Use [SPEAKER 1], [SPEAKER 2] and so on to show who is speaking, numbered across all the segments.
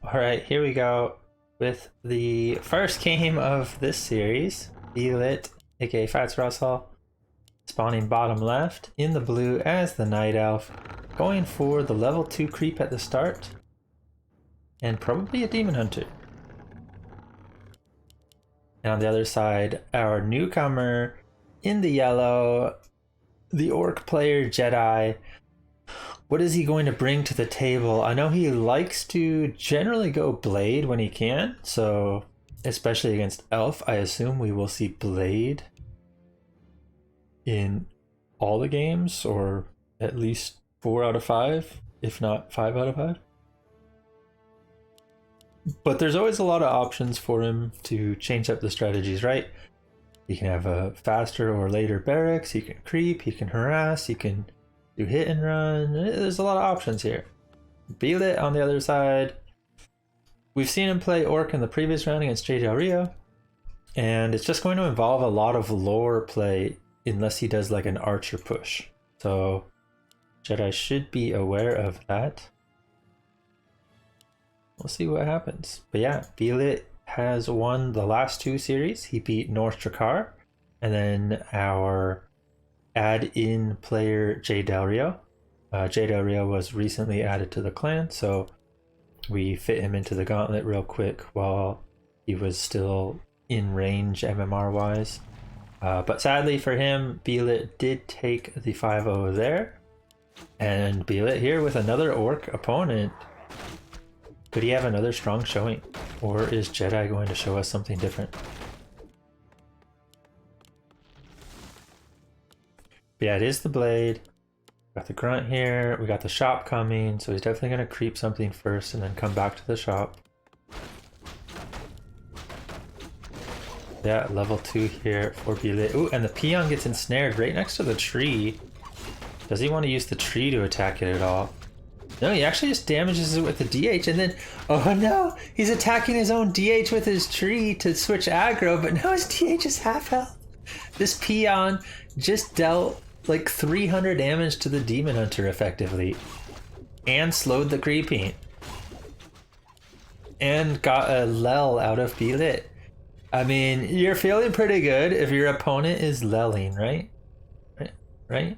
[SPEAKER 1] Alright, here we go with the first game of this series. BeLit, aka fattsrussell, spawning bottom left in the blue as the Night Elf, going for the level 2 creep at the start, and probably a Demon Hunter. And on the other side, our newcomer in the yellow, the Orc player Jedi. What is he going to bring to the table? I know he likes to generally go Blade when he can, so especially against Elf, I assume we will see Blade in all the games, or at least 4 out of 5, if not 5 out of 5. But there's always a lot of options for him to change up the strategies, right? He can have a faster or later barracks, he can creep, he can harass, he can do hit and run. There's a lot of options here. BeLit on the other side. We've seen him play Orc in the previous round against Jedi, and it's just going to involve a lot of lore play unless he does like an archer push. So Jedi should be aware of that. We'll see what happens. But yeah, BeLit has won the last 2 series. He beat North Drakkar, and then our add-in player Jedi. Jedi was recently added to the clan, so we fit him into the Gauntlet real quick while he was still in range MMR wise. But sadly for him, BeLit did take the 5-0 there, and BeLit here with another Orc opponent. Could he have another strong showing, or is Jedi going to show us something different? Yeah, it is the Blade. Got the Grunt here. We got the shop coming, so he's definitely going to creep something first and then come back to the shop. Yeah, level 2 here for BeLit. Ooh, and the Peon gets ensnared right next to the tree. Does he want to use the tree to attack it at all? No, he actually just damages it with the DH, and then, oh no, he's attacking his own DH with his tree to switch aggro, but now his DH is half health. This Peon just dealt like 300 damage to the Demon Hunter effectively, and slowed the creeping, and got a lel out of BeLit. I mean, you're feeling pretty good if your opponent is lelling, right? Right?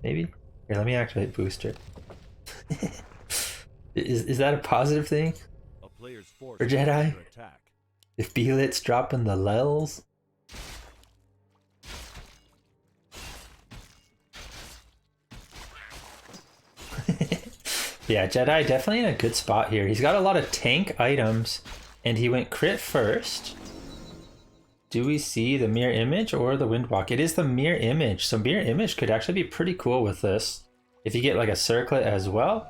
[SPEAKER 1] Maybe? Here, let me activate Booster. Is that a positive thing for Jedi? If BeLit's dropping the lels? Yeah, Jedi definitely in a good spot here. He's got a lot of tank items, and he went crit first. Do we see the mirror image or the windwalk? It is the mirror image, so mirror image could actually be pretty cool with this. If you get like a circlet as well,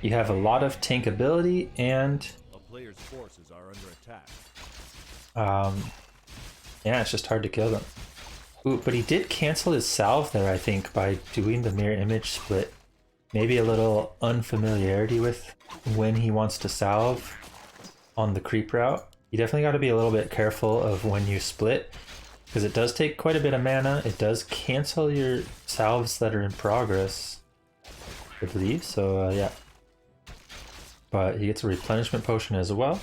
[SPEAKER 1] you have a lot of tank ability, and
[SPEAKER 2] a player's forces are under attack.
[SPEAKER 1] Yeah, it's just hard to kill them. Ooh, but he did cancel his salve there, I think, by doing the mirror image split. Maybe a little unfamiliarity with when he wants to salve on the creep route. You definitely got to be a little bit careful of when you split, because it does take quite a bit of mana. It does cancel your salves that are in progress, I believe, so yeah. But he gets a replenishment potion as well.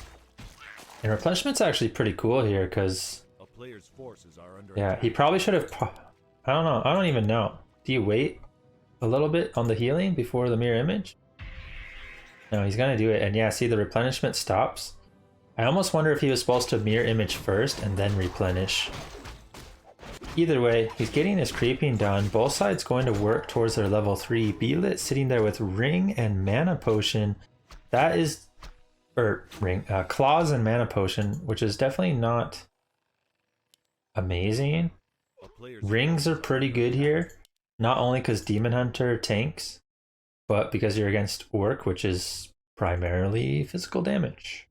[SPEAKER 1] And replenishment's actually pretty cool here, because yeah, he probably should have, I don't know, I don't even know. Do you wait a little bit on the healing before the mirror image? No, he's gonna do it, and yeah, see, the replenishment stops. I almost wonder if he was supposed to mirror image first and then replenish. Either way, he's getting his creeping done. Both sides going to work towards their level 3. BeLit sitting there with ring and mana potion. That is, claws and mana potion, which is definitely not amazing. Rings are pretty good here, not only because Demon Hunter tanks, but because you're against Orc, which is primarily physical damage.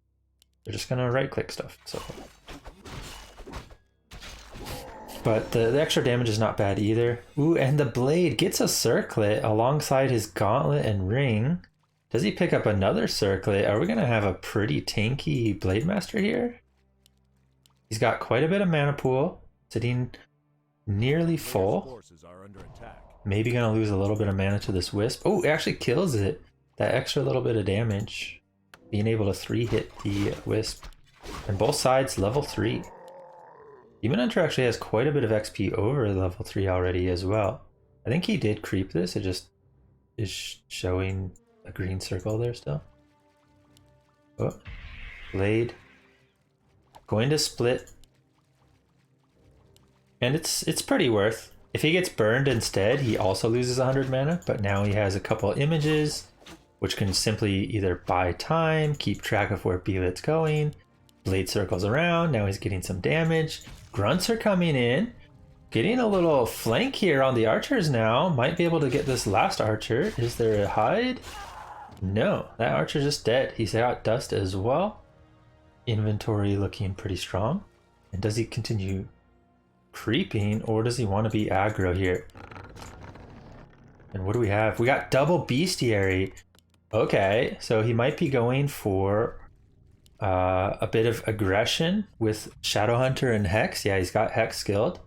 [SPEAKER 1] They're just gonna right click stuff, so. But the extra damage is not bad either. Ooh, and the Blade gets a circlet alongside his Gauntlet and ring. Does he pick up another circlet? Are we gonna have a pretty tanky Blade Master here? He's got quite a bit of mana pool, sitting nearly full. Maybe gonna lose a little bit of mana to this Wisp. Oh, it actually kills it. that extra little bit of damage, being able to 3-hit the Wisp. And both sides level 3. Demon Hunter actually has quite a bit of XP over level 3 already as well. I think he did creep this, it just is showing a green circle there still. Oh, Blade. Going to split. And it's pretty worth. If he gets burned instead, he also loses 100 mana, but now he has a couple images, which can simply either buy time, keep track of where BeLit's going, Blade circles around, now he's getting some damage. Grunts are coming in, getting a little flank here on the archers now. Might be able to get this last archer. Is there a hide? No, that archer's just dead. He's got dust as well. Inventory looking pretty strong. And does he continue creeping, or does he want to be aggro here? And what do we have? We got double bestiary. Okay, so he might be going for a bit of aggression with Shadowhunter and Hex. Yeah, he's got Hex skilled.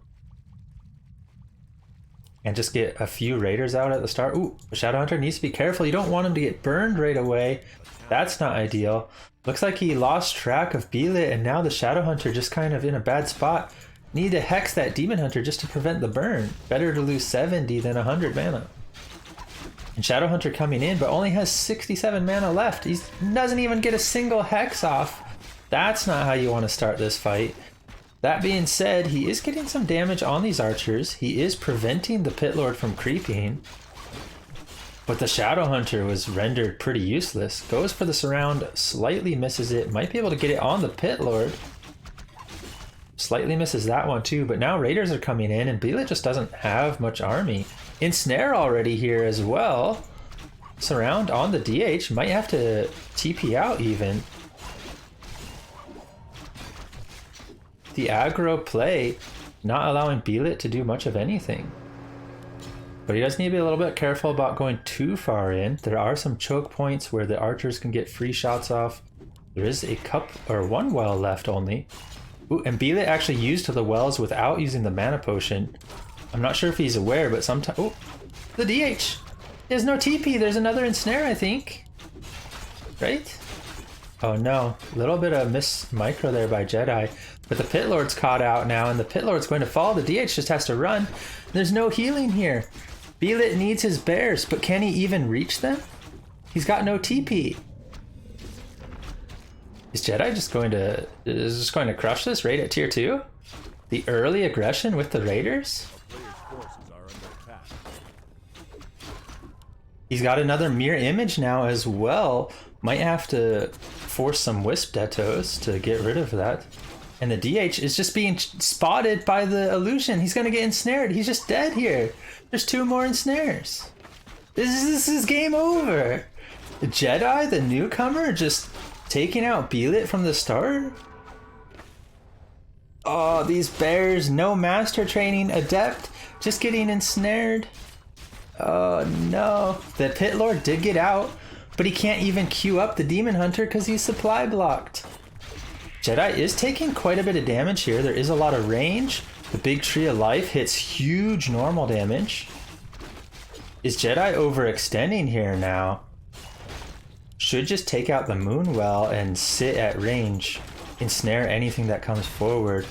[SPEAKER 1] And just get a few raiders out at the start. Ooh, Shadowhunter needs to be careful. You don't want him to get burned right away. That's not ideal. Looks like he lost track of BeLit, and now the Shadowhunter just kind of in a bad spot. Need to hex that Demon Hunter just to prevent the burn. Better to lose 70 than 100 mana. And Shadowhunter coming in, but only has 67 mana left. He doesn't even get a single hex off. That's not how you want to start this fight. That being said, he is getting some damage on these archers. He is preventing the Pit Lord from creeping. But the Shadowhunter was rendered pretty useless. Goes for the surround, slightly misses it. Might be able to get it on the Pit Lord. Slightly misses that one too, but now raiders are coming in and BeLit just doesn't have much army. Ensnare already here as well. Surround on the DH, might have to TP out even. The aggro play, not allowing BeLit to do much of anything. But he does need to be a little bit careful about going too far in. There are some choke points where the archers can get free shots off. There is a one well left only. Ooh, and BeLit actually used the wells without using the mana potion. I'm not sure if he's aware, but sometimes... Oh, the DH! There's no TP, there's another ensnare, I think. Right? Oh no, a little bit of miss micro there by Jedi. But the Pit Lord's caught out now, and the Pit Lord's going to fall. The DH just has to run. There's no healing here. BeLit needs his bears, but can he even reach them? He's got no TP. Is Jedi just going to crush this raid at tier 2? The early aggression with the raiders? He's got another mirror image now as well. Might have to force some Wisp Detos to get rid of that. And the DH is just being spotted by the illusion. He's going to get ensnared. He's just dead here. There's 2 more ensnares. This is game over. The Jedi, the newcomer, just taking out BeLit from the start? Oh, these bears, no master training, adept, just getting ensnared. Oh no. The Pit Lord did get out, but he can't even queue up the Demon Hunter because he's supply blocked. Jedi is taking quite a bit of damage here. There is a lot of range. The big tree of life hits huge normal damage. Is Jedi overextending here now? Should just take out the Moonwell and sit at range. Ensnare anything that comes forward.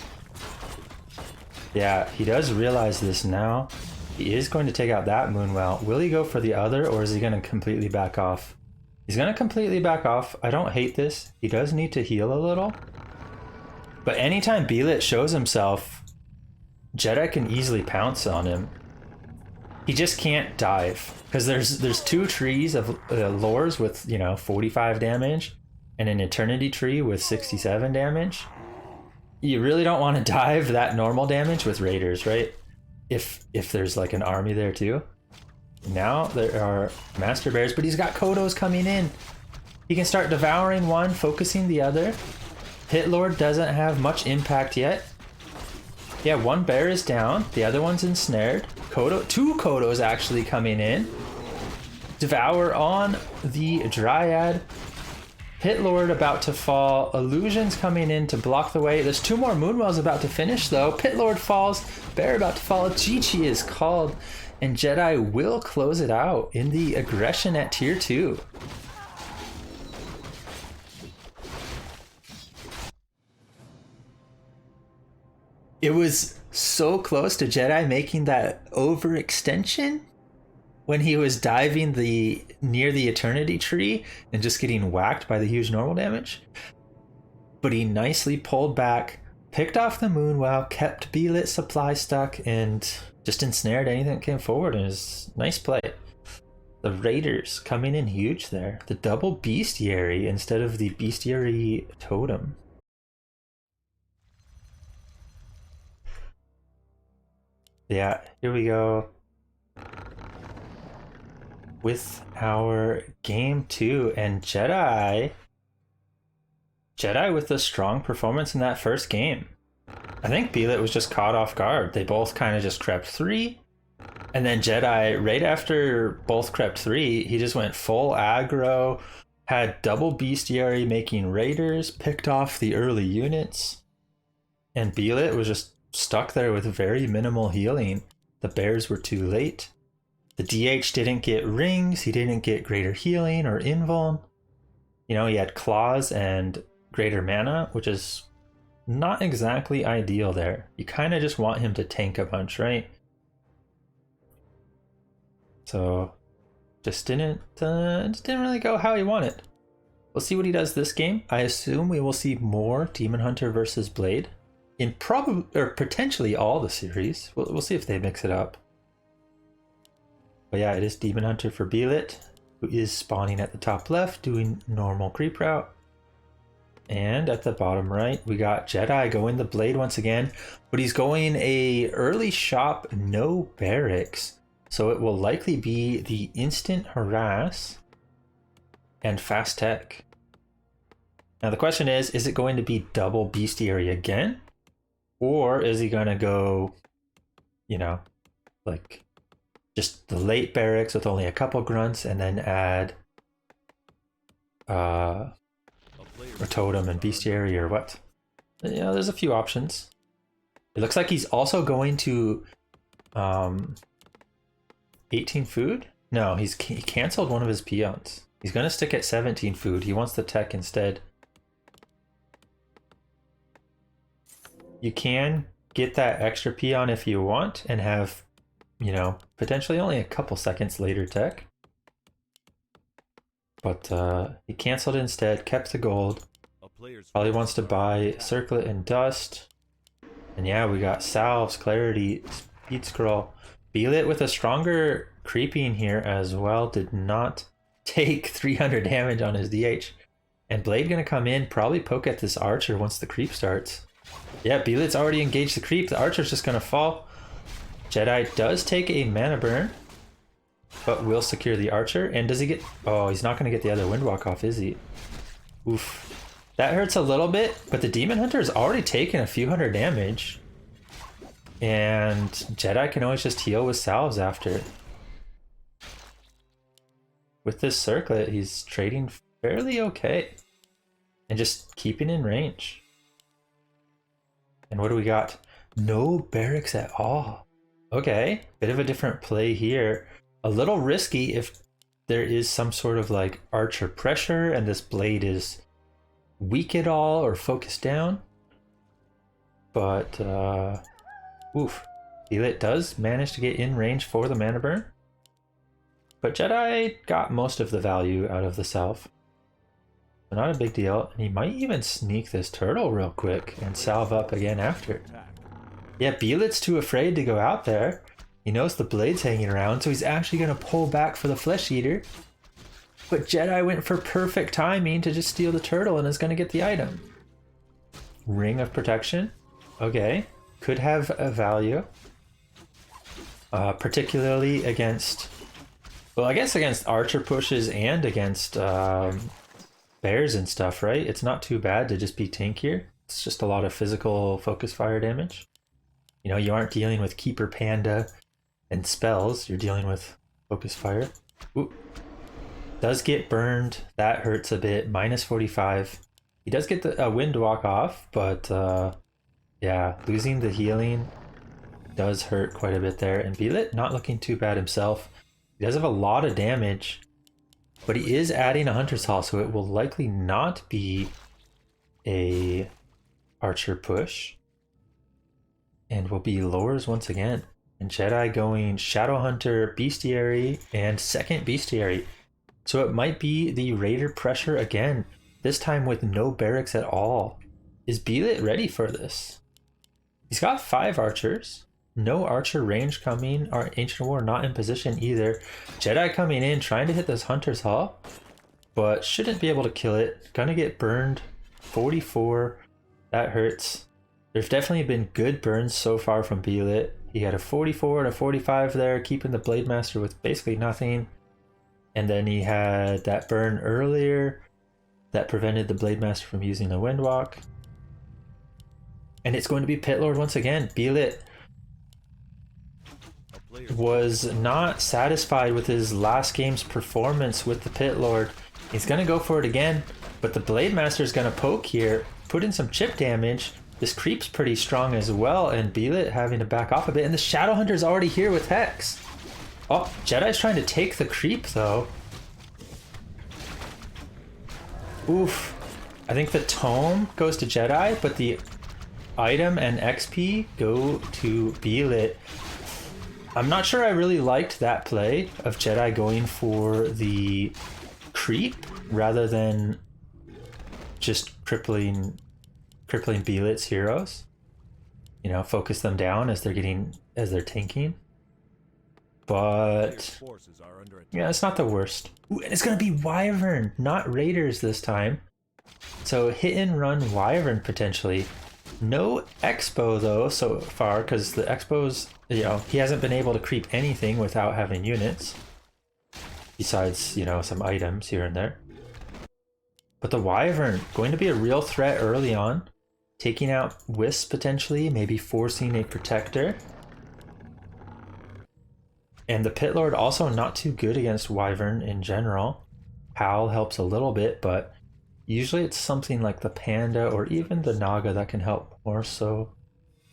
[SPEAKER 1] Yeah, he does realize this now. He is going to take out that Moonwell. Will he go for the other, or is he going to completely back off? He's going to completely back off. I don't hate this. He does need to heal a little. But anytime BeLit shows himself, Jedi can easily pounce on him. He just can't dive. Because there's 2 trees of lores with, 45 damage. And an eternity tree with 67 damage. You really don't want to dive that normal damage with raiders, right? If there's like an army there too. Now there are master bears, but he's got Kodos coming in. He can start devouring one, focusing the other. Pit Lord doesn't have much impact yet. Yeah, 1 bear is down, the other one's ensnared. 2 Kodos actually coming in. Devour on the Dryad. Pit Lord about to fall. Illusions coming in to block the way. There's 2 more Moonwells about to finish though. Pit Lord falls. Bear about to fall. GG is called. And Jedi will close it out in the aggression at tier 2. It was so close to Jedi making that overextension when he was diving near the Eternity Tree and just getting whacked by the huge normal damage. But he nicely pulled back, picked off the moon wow, kept BeLit supply stuck, and just ensnared anything that came forward. And it was nice play. The Raiders coming in huge there. The double Bestiary instead of the Bestiary Totem. Yeah, here we go with our game 2, and Jedi with a strong performance in that first game. I think BeLit was just caught off guard. They both kind of just crept 3, and then Jedi, right after both crept 3, he just went full aggro, had double Bestiary making Raiders, picked off the early units, and BeLit was just stuck there with very minimal healing. The bears were too late. The DH didn't get rings, he didn't get greater healing or invuln. You know, he had claws and greater mana, which is not exactly ideal there. You kind of just want him to tank a bunch, right? So just didn't really go how he wanted. We'll see what he does this game. I assume we will see more Demon Hunter versus Blade in probably or potentially all the series. We'll see if they mix it up. But yeah, it is Demon Hunter for BeLit, who is spawning at the top left, doing normal creep route. And at the bottom right, we got Jedi going the Blade once again, but he's going a early shop, no barracks. So it will likely be the instant harass and fast tech. Now the question is it going to be double Bestiary again? Or is he gonna go, you know, like just the late barracks with only a couple grunts and then add a totem and Bestiary or what? Yeah, there's a few options. It looks like he's also going to 18 food? No, he canceled one of his peons. He's gonna stick at 17 food. He wants the tech instead. You can get that extra peon if you want and have, you know, potentially only a couple seconds later tech. But he canceled instead, kept the gold. Probably wants to buy Circlet and Dust. And yeah, we got Salves, Clarity, Speed Scroll. BeLit with a stronger creeping here as well. Did not take 300 damage on his DH. And Blade gonna come in, probably poke at this Archer once the creep starts. Yeah, BeLit's already engaged the creep. The Archer's just gonna fall. Jedi does take a mana burn, but will secure the Archer. And does he get... Oh, he's not gonna get the other Windwalk off, is he? Oof. That hurts a little bit, but the Demon Hunter has already taken a few hundred damage. And Jedi can always just heal with salves after. With this Circlet, he's trading fairly okay. And just keeping in range. And what do we got? No barracks at all. Okay, bit of a different play here. A little risky if there is some sort of like Archer pressure and this Blade is weak at all or focused down. But, oof. BeLit does manage to get in range for the mana burn. But Jedi got most of the value out of the salve. So not a big deal. And he might even sneak this turtle real quick and salve up again after. Yeah, BeLit's too afraid to go out there. He knows the Blade's hanging around, so he's actually going to pull back for the Flesh Eater. But Jedi went for perfect timing to just steal the turtle and is going to get the item. Ring of Protection. Okay. Could have a value. Particularly against... Well, I guess against Archer pushes and against bears and stuff, right? It's not too bad to just be tankier. It's just a lot of physical focus fire damage. You know, you aren't dealing with Keeper Panda and spells. You're dealing with focus fire. Ooh. Does get burned. That hurts a bit. Minus 45. He does get the Windwalk off, but yeah, losing the healing does hurt quite a bit there. And BeLit not looking too bad himself. He does have a lot of damage, but he is adding a Hunter's Hall, so it will likely not be a archer push. And will be lowers once again. And Jedi going Shadow Hunter, Bestiary, and second Bestiary. So it might be the Raider pressure again, this time with no barracks at all. Is BeLit ready for this? He's got 5 archers. No archer range coming. Our Ancient War not in position either. Jedi coming in, trying to hit this Hunter's Hall, but shouldn't be able to kill it. Gonna get burned. 44. That hurts. There's definitely been good burns so far from BeLit. He had a 44 and a 45 there, keeping the Blade Master with basically nothing. And then he had that burn earlier that prevented the Blade Master from using the Windwalk. And it's going to be Pit Lord once again. BeLit was not satisfied with his last game's performance with the Pit Lord. He's going to go for it again, but the Blade Master is going to poke here, put in some chip damage. This creep's pretty strong as well, and BeLit having to back off a bit. And the Shadow Hunter's already here with Hex. Oh, Jedi's trying to take the creep though. Oof. I think the tome goes to Jedi, but the item and XP go to BeLit. I'm not sure I really liked that play of Jedi going for the creep rather than just crippling BeLit's heroes. You know, focus them down as they're tanking. But yeah, it's not the worst. Ooh, and it's gonna be Wyvern, not Raiders this time. So hit and run Wyvern potentially. No Expo though so far, because the Expos, you know, he hasn't been able to creep anything without having units. Besides, you know, some items here and there. But the Wyvern, going to be a real threat early on. Taking out Wisp potentially, maybe forcing a Protector. And the Pit Lord also not too good against Wyvern in general. Howl helps a little bit, but usually it's something like the Panda or even the Naga that can help more so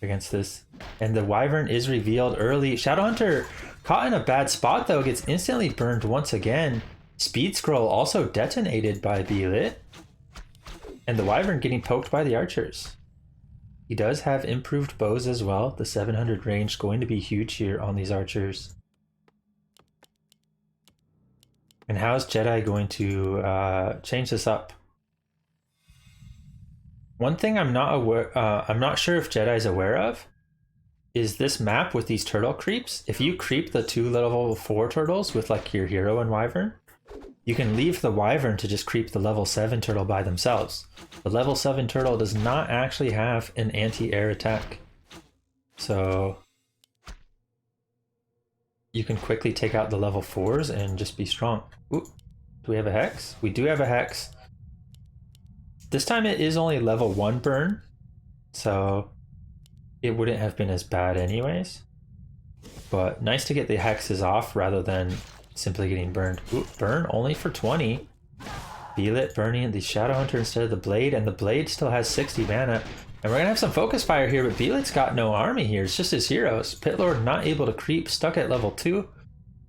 [SPEAKER 1] against this. And the Wyvern is revealed early. Shadowhunter caught in a bad spot though, gets instantly burned once again. Speed Scroll also detonated by BeLit. And the Wyvern getting poked by the archers. He does have improved bows as well. The 700 range going to be huge here on these archers. And how's Jedi going to change this up? One thing I'm not sure if Jedi's aware of is this map with these turtle creeps. If you creep the 2 level 4 turtles with like your hero and Wyvern, you can leave the Wyvern to just creep the level 7 turtle by themselves. The level 7 turtle does not actually have an anti-air attack. So you can quickly take out the level 4s and just be strong. Ooh, do we have a Hex? We do have a Hex. This time it is only level 1 burn, so it wouldn't have been as bad anyways. But nice to get the Hexes off rather than simply getting burned. Ooh, burn only for 20. BeLit burning the Shadowhunter instead of the Blade, and the Blade still has 60 mana. And we're gonna have some focus fire here, but BeLit's got no army here. It's just his heroes. Pit Lord not able to creep, stuck at level 2.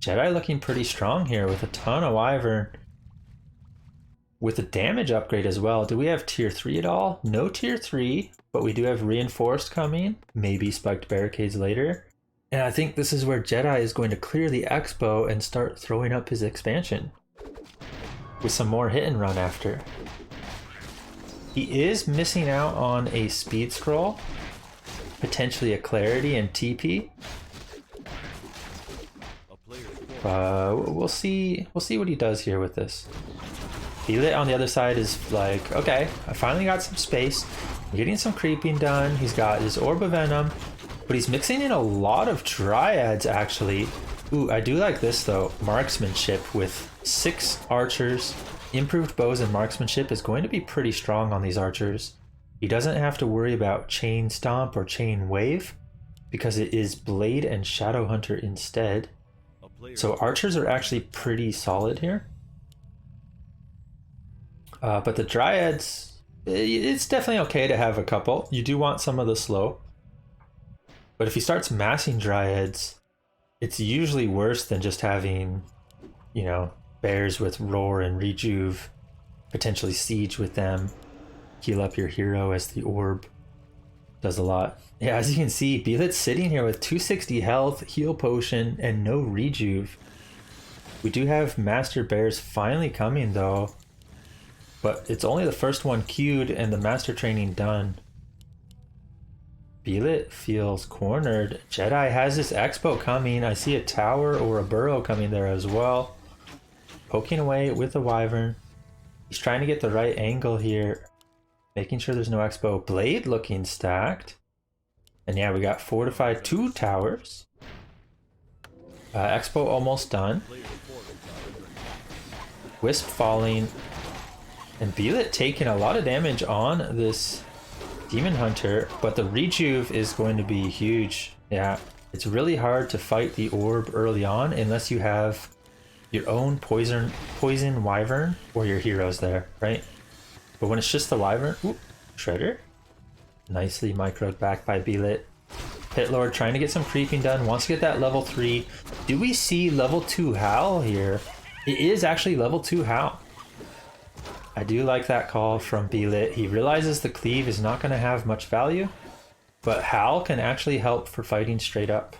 [SPEAKER 1] Jedi looking pretty strong here with a ton of Wyvern. With a damage upgrade as well. Do we have tier 3 at all? No tier 3, but we do have reinforced coming. Maybe spiked barricades later. And I think this is where Jedi is going to clear the Expo and start throwing up his expansion. With some more hit and run after. He is missing out on a speed scroll. Potentially a clarity and TP. We'll see what he does here with this. BeLit on the other side is like, okay, I finally got some space. I'm getting some creeping done. He's got his Orb of Venom, but he's mixing in a lot of Dryads actually. Ooh, I do like this though. Marksmanship with 6 archers. Improved bows and marksmanship is going to be pretty strong on these archers. He doesn't have to worry about Chain Stomp or Chain Wave because it is Blade and Shadowhunter instead. So archers are actually pretty solid here. But the Dryads, it's definitely okay to have a couple. You do want some of the slow. But if he starts massing Dryads, it's usually worse than just having, you know, bears with Roar and Rejuve, potentially Siege with them, heal up your hero as the orb does a lot. Yeah, as you can see, BeLit's sitting here with 260 health, heal potion, and no Rejuve. We do have Master Bears finally coming though, but it's only the first one queued and the Master Training done. BeLit feels cornered. Jedi has this Expo coming. I see a tower or a burrow coming there as well. Poking away with the Wyvern. He's trying to get the right angle here, making sure there's no Expo. Blade looking stacked. And yeah, we got fortified 2 towers. Expo almost done. Wisp falling. And BeLit taking a lot of damage on this Demon Hunter, but the Rejuve is going to be huge. Yeah, it's really hard to fight the orb early on unless you have your own poison Wyvern or your heroes there, right? But when it's just the Wyvern, ooh, Shredder. Nicely microed back by BeLit. Pit Lord trying to get some creeping done, wants to get that level 3. Do we see level 2 Hal here? It is actually level 2 Hal. I do like that call from BeLit. He realizes the cleave is not going to have much value, but Hal can actually help for fighting straight up.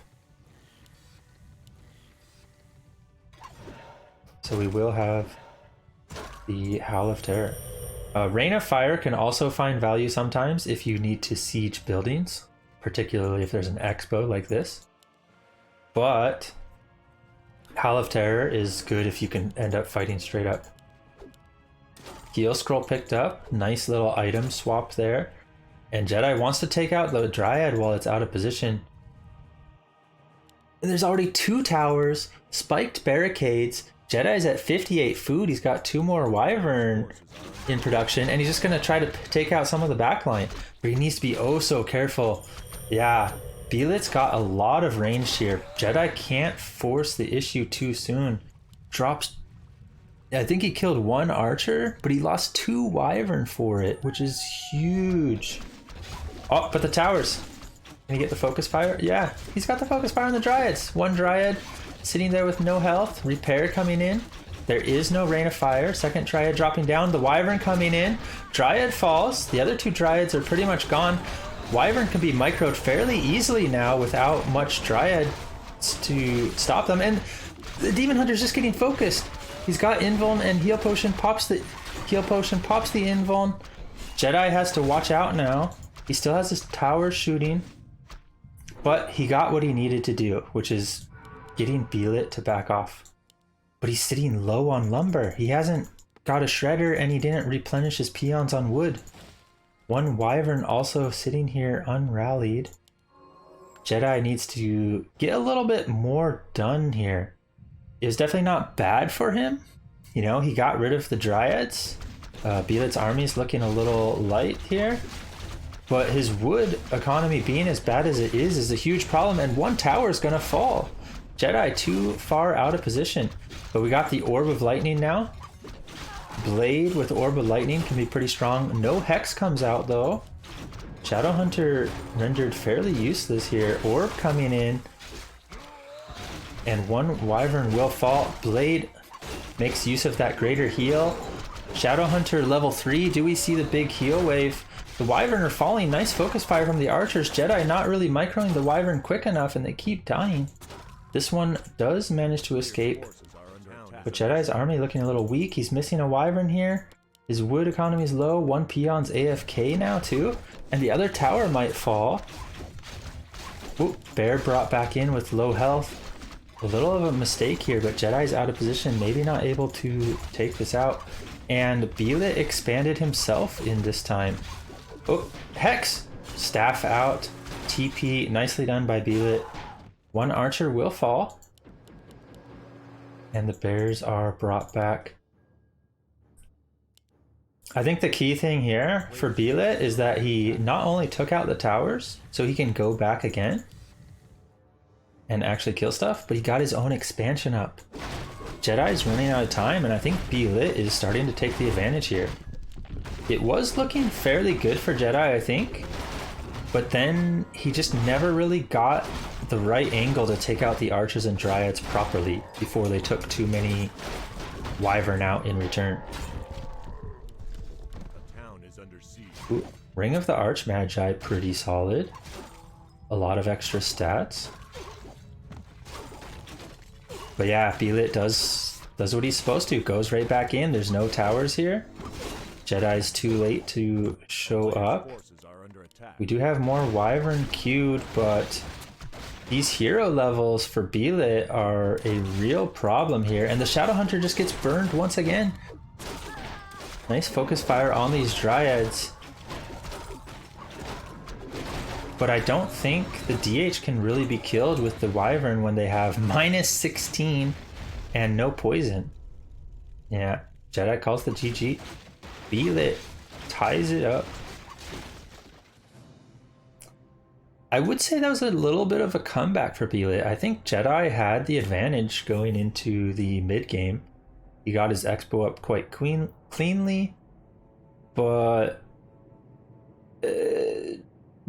[SPEAKER 1] So we will have the Howl of Terror. Rain of Fire can also find value sometimes if you need to siege buildings, particularly if there's an expo like this. But Howl of Terror is good if you can end up fighting straight up. Heal Scroll picked up, nice little item swap there. And Jedi wants to take out the Dryad while it's out of position. And there's already 2 towers, spiked barricades. Jedi's at 58 food. He's got 2 more Wyvern in production, and he's just going to try to take out some of the backline. But he needs to be oh so careful. Yeah, BeLit's got a lot of range here. Jedi can't force the issue too soon. Drops... I think he killed 1 archer, but he lost 2 Wyvern for it, which is huge. Oh, but the towers. Can he get the focus fire? Yeah, he's got the focus fire on the Dryads. 1 Dryad sitting there with no health. Repair coming in. There is no Rain of Fire. 2nd Dryad dropping down. The Wyvern coming in. Dryad falls. The other 2 Dryads are pretty much gone. Wyvern can be microed fairly easily now without much Dryad to stop them. And the Demon Hunter's just getting focused. He's got Invuln and Heal Potion. Pops the Heal Potion. Pops the Invuln. Jedi has to watch out now. He still has his tower shooting. But he got what he needed to do, which is getting BeLit to back off. But he's sitting low on lumber. He hasn't got a shredder and he didn't replenish his peons on wood. 1 Wyvern also sitting here unrallied. Jedi needs to get a little bit more done here. It was definitely not bad for him. You know, he got rid of the Dryads. BeLit's army is looking a little light here. But his wood economy being as bad as it is a huge problem, and 1 tower is going to fall. Jedi too far out of position. But we got the Orb of Lightning now. Blade with Orb of Lightning can be pretty strong. No Hex comes out though. Shadowhunter rendered fairly useless here. Orb coming in. And 1 Wyvern will fall. Blade makes use of that greater heal. Shadowhunter level 3. Do we see the big heal wave? The Wyvern are falling. Nice focus fire from the archers. Jedi not really microing the Wyvern quick enough and they keep dying. This one does manage to escape. But Jedi's army looking a little weak. He's missing a Wyvern here. His wood economy is low. 1 peon's AFK now too. And the other tower might fall. Ooh, Bear brought back in with low health. A little of a mistake here, but Jedi's out of position. Maybe not able to take this out. And BeLit expanded himself in this time. Oh, Hex! Staff out. TP, nicely done by BeLit. 1 archer will fall. And the bears are brought back. I think the key thing here for BeLit is that he not only took out the towers, so he can go back again and actually kill stuff, but he got his own expansion up. Jedi's running out of time, and I think BeLit is starting to take the advantage here. It was looking fairly good for Jedi, I think. But then he just never really got the right angle to take out the archers and dryads properly before they took too many wyvern out in return.
[SPEAKER 2] The town is under siege.
[SPEAKER 1] Ooh, Ring of the Archmagi, pretty solid. A lot of extra stats. But yeah, BeLit does what he's supposed to. Goes right back in. There's no towers here. Jedi's too late to show up.
[SPEAKER 2] Forces are under attack.
[SPEAKER 1] We do have more wyvern queued, but these hero levels for BeLit are a real problem here. And the Shadowhunter just gets burned once again. Nice focus fire on these dryads. But I don't think the DH can really be killed with the wyvern when they have -16 and no poison. Yeah, Jedi calls the GG. BeLit ties it up. I would say that was a little bit of a comeback for BeLit. I think Jedi had the advantage going into the mid game. He got his expo up quite cleanly, but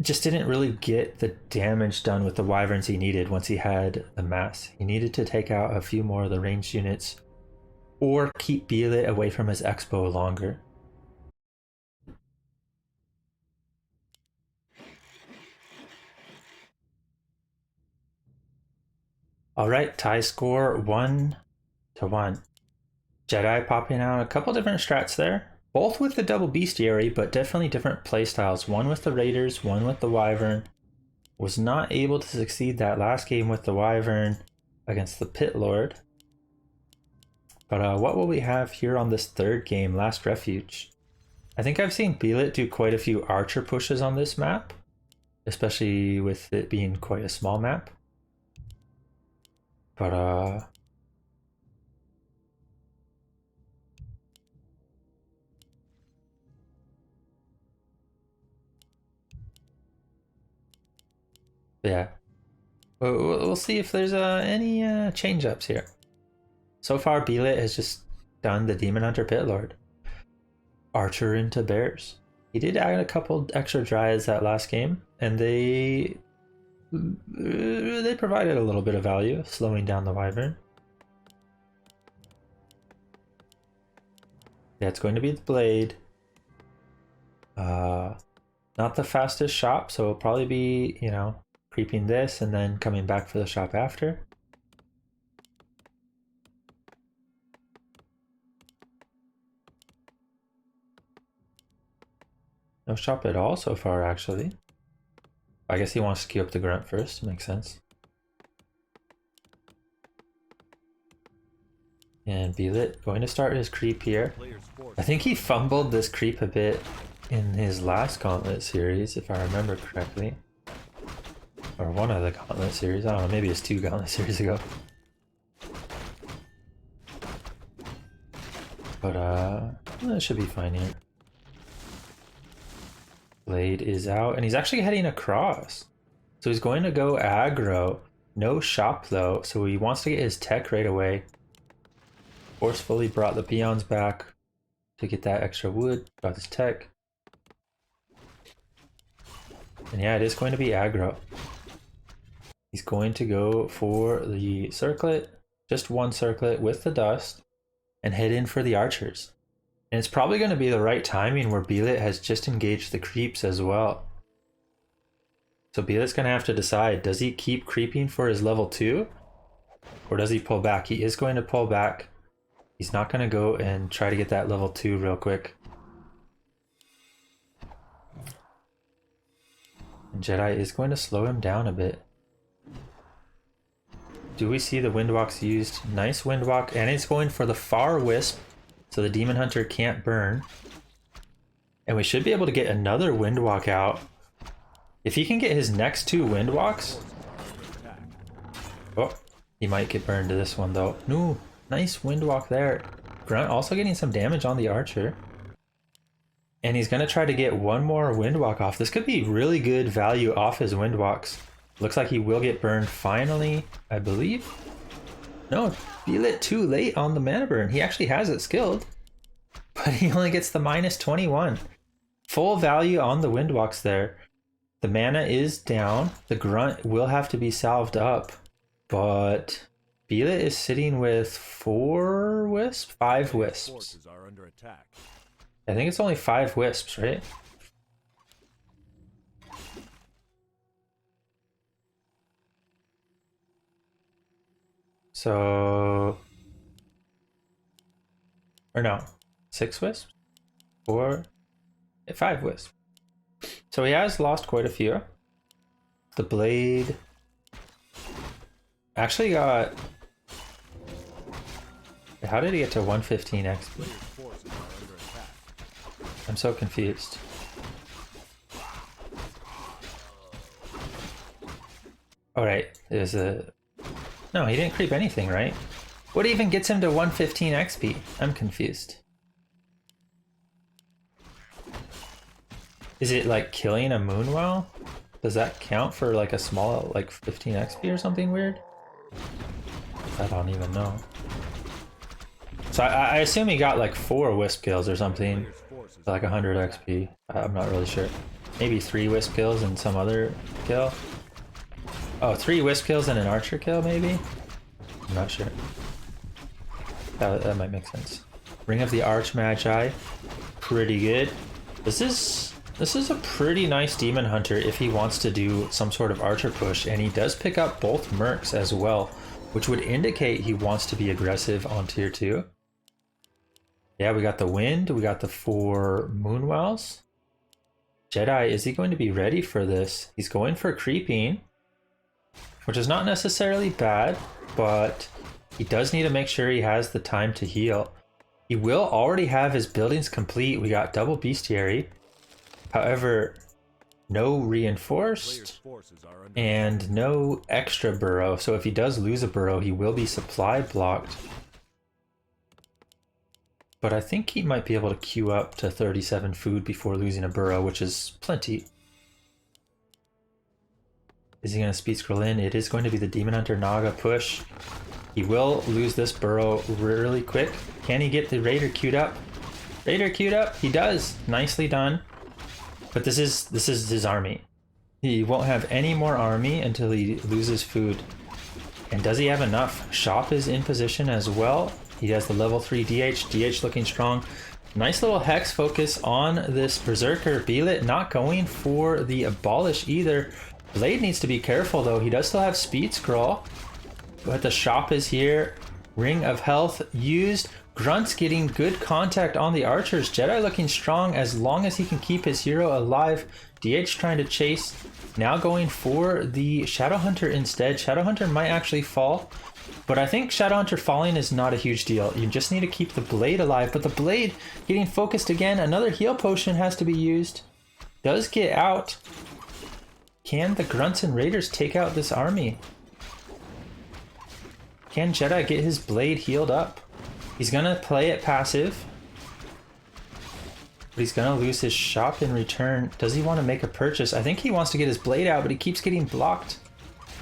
[SPEAKER 1] just didn't really get the damage done with the wyverns he needed once he had the mass. He needed to take out a few more of the ranged units or keep BeLit away from his expo longer. Alright, tie score 1-1. Jedi popping out a couple different strats there. Both with the double bestiary, but definitely different playstyles. One with the raiders, one with the wyvern. Was not able to succeed that last game with the wyvern against the pit lord. But what will we have here on this third game, last refuge? I think I've seen BeLit do quite a few archer pushes on this map, especially with it being quite a small map. But yeah, we'll see if there's any change ups here. So far, BeLit has just done the Demon Hunter Pit Lord. Archer into bears. He did add a couple extra dryads that last game, and they provided a little bit of value, slowing down the wyvern. Yeah, it's going to be the blade. Not the fastest shop, so it'll probably be, you know, creeping this and then coming back for the shop after. No shop at all so far, actually. I guess he wants to queue up the grunt first. Makes sense. And BeLit going to start his creep here. I think he fumbled this creep a bit in his last Gauntlet series, if I remember correctly. Or one of the Gauntlet series. I don't know, maybe it's 2 Gauntlet series ago. But that should be fine here. Blade is out, and he's actually heading across. So he's going to go aggro. No shop though, so he wants to get his tech right away. Forcefully brought the peons back to get that extra wood. Got his tech. And yeah, it is going to be aggro. He's going to go for the circlet, just one circlet with the dust, and head in for the archers. And it's probably going to be the right timing where BeLit has just engaged the creeps as well. So BeLit's going to have to decide, does he keep creeping for his level 2? Or does he pull back? He is going to pull back. He's not going to go and try to get that level 2 real quick. And Jedi is going to slow him down a bit. Do we see the Windwalks used? Nice Windwalk, and it's going for the far wisp. So the Demon Hunter can't burn. And we should be able to get another Windwalk out. If he can get his next 2 Windwalks. Oh, he might get burned to this one though. No, nice Windwalk there. Grunt also getting some damage on the archer. And he's going to try to get one more Windwalk off. This could be really good value off his Windwalks. Looks like he will get burned finally, I believe. No, BeLit too late on the mana burn. He actually has it skilled, but he only gets the -21. Full value on the Windwalks there. The mana is down. The grunt will have to be salved up, but BeLit is sitting with 4 wisps? 5 wisps.
[SPEAKER 2] Forces are under attack.
[SPEAKER 1] I think it's only 5 wisps, right? So, or no, 6 wisps? 4, 5 wisps. So he has lost quite a few. The blade actually got... How did he get to 115 XP?
[SPEAKER 2] Player's forces are under attack.
[SPEAKER 1] I'm so confused. All right, there's a... No, he didn't creep anything, right? What even gets him to 115 XP? I'm confused. Is it like killing a moonwell? Does that count for like a small, like 15 XP or something weird? I don't even know. So I assume he got like 4 wisp kills or something,
[SPEAKER 2] Player's forces
[SPEAKER 1] like 100 XP. I'm not really sure. Maybe 3 wisp kills and some other kill. Oh, 3 wisp kills and an archer kill, maybe? I'm not sure. That might make sense. Ring of the Archmagi, pretty good. This is a pretty nice demon hunter if he wants to do some sort of archer push, and he does pick up both mercs as well, which would indicate he wants to be aggressive on tier 2. Yeah, we got the wind, we got the 4 moonwells. Jedi, is he going to be ready for this? He's going for creeping, which is not necessarily bad, but he does need to make sure he has the time to heal. He will already have his buildings complete. We got double bestiary. However, no reinforced
[SPEAKER 2] Player's forces are under
[SPEAKER 1] and no extra burrow. So if he does lose a burrow, he will be supply blocked. But I think he might be able to queue up to 37 food before losing a burrow, which is plenty. Is he going to speed scroll in? It is going to be the Demon Hunter Naga push. He will lose this burrow really quick. Can he get the Raider queued up? Raider queued up? He does. Nicely done. But this is his army. He won't have any more army until he loses food. And does he have enough? Shop is in position as well. He has the level 3 DH. DH looking strong. Nice little hex focus on this Berserker. BeLit not going for the Abolish either. Blade needs to be careful though. He does still have speed scroll. But the shop is here. Ring of Health used. Grunt's getting good contact on the archers. Jedi looking strong as long as he can keep his hero alive. DH trying to chase. Now going for the Shadowhunter instead. Shadowhunter might actually fall. But I think Shadowhunter falling is not a huge deal. You just need to keep the Blade alive. But the Blade getting focused again. Another heal potion has to be used. Does get out. Can the Grunts and Raiders take out this army? Can Jedi get his Blade healed up? He's gonna play it passive. But he's gonna lose his shop in return. Does he want to make a purchase? I think he wants to get his Blade out, but he keeps getting blocked.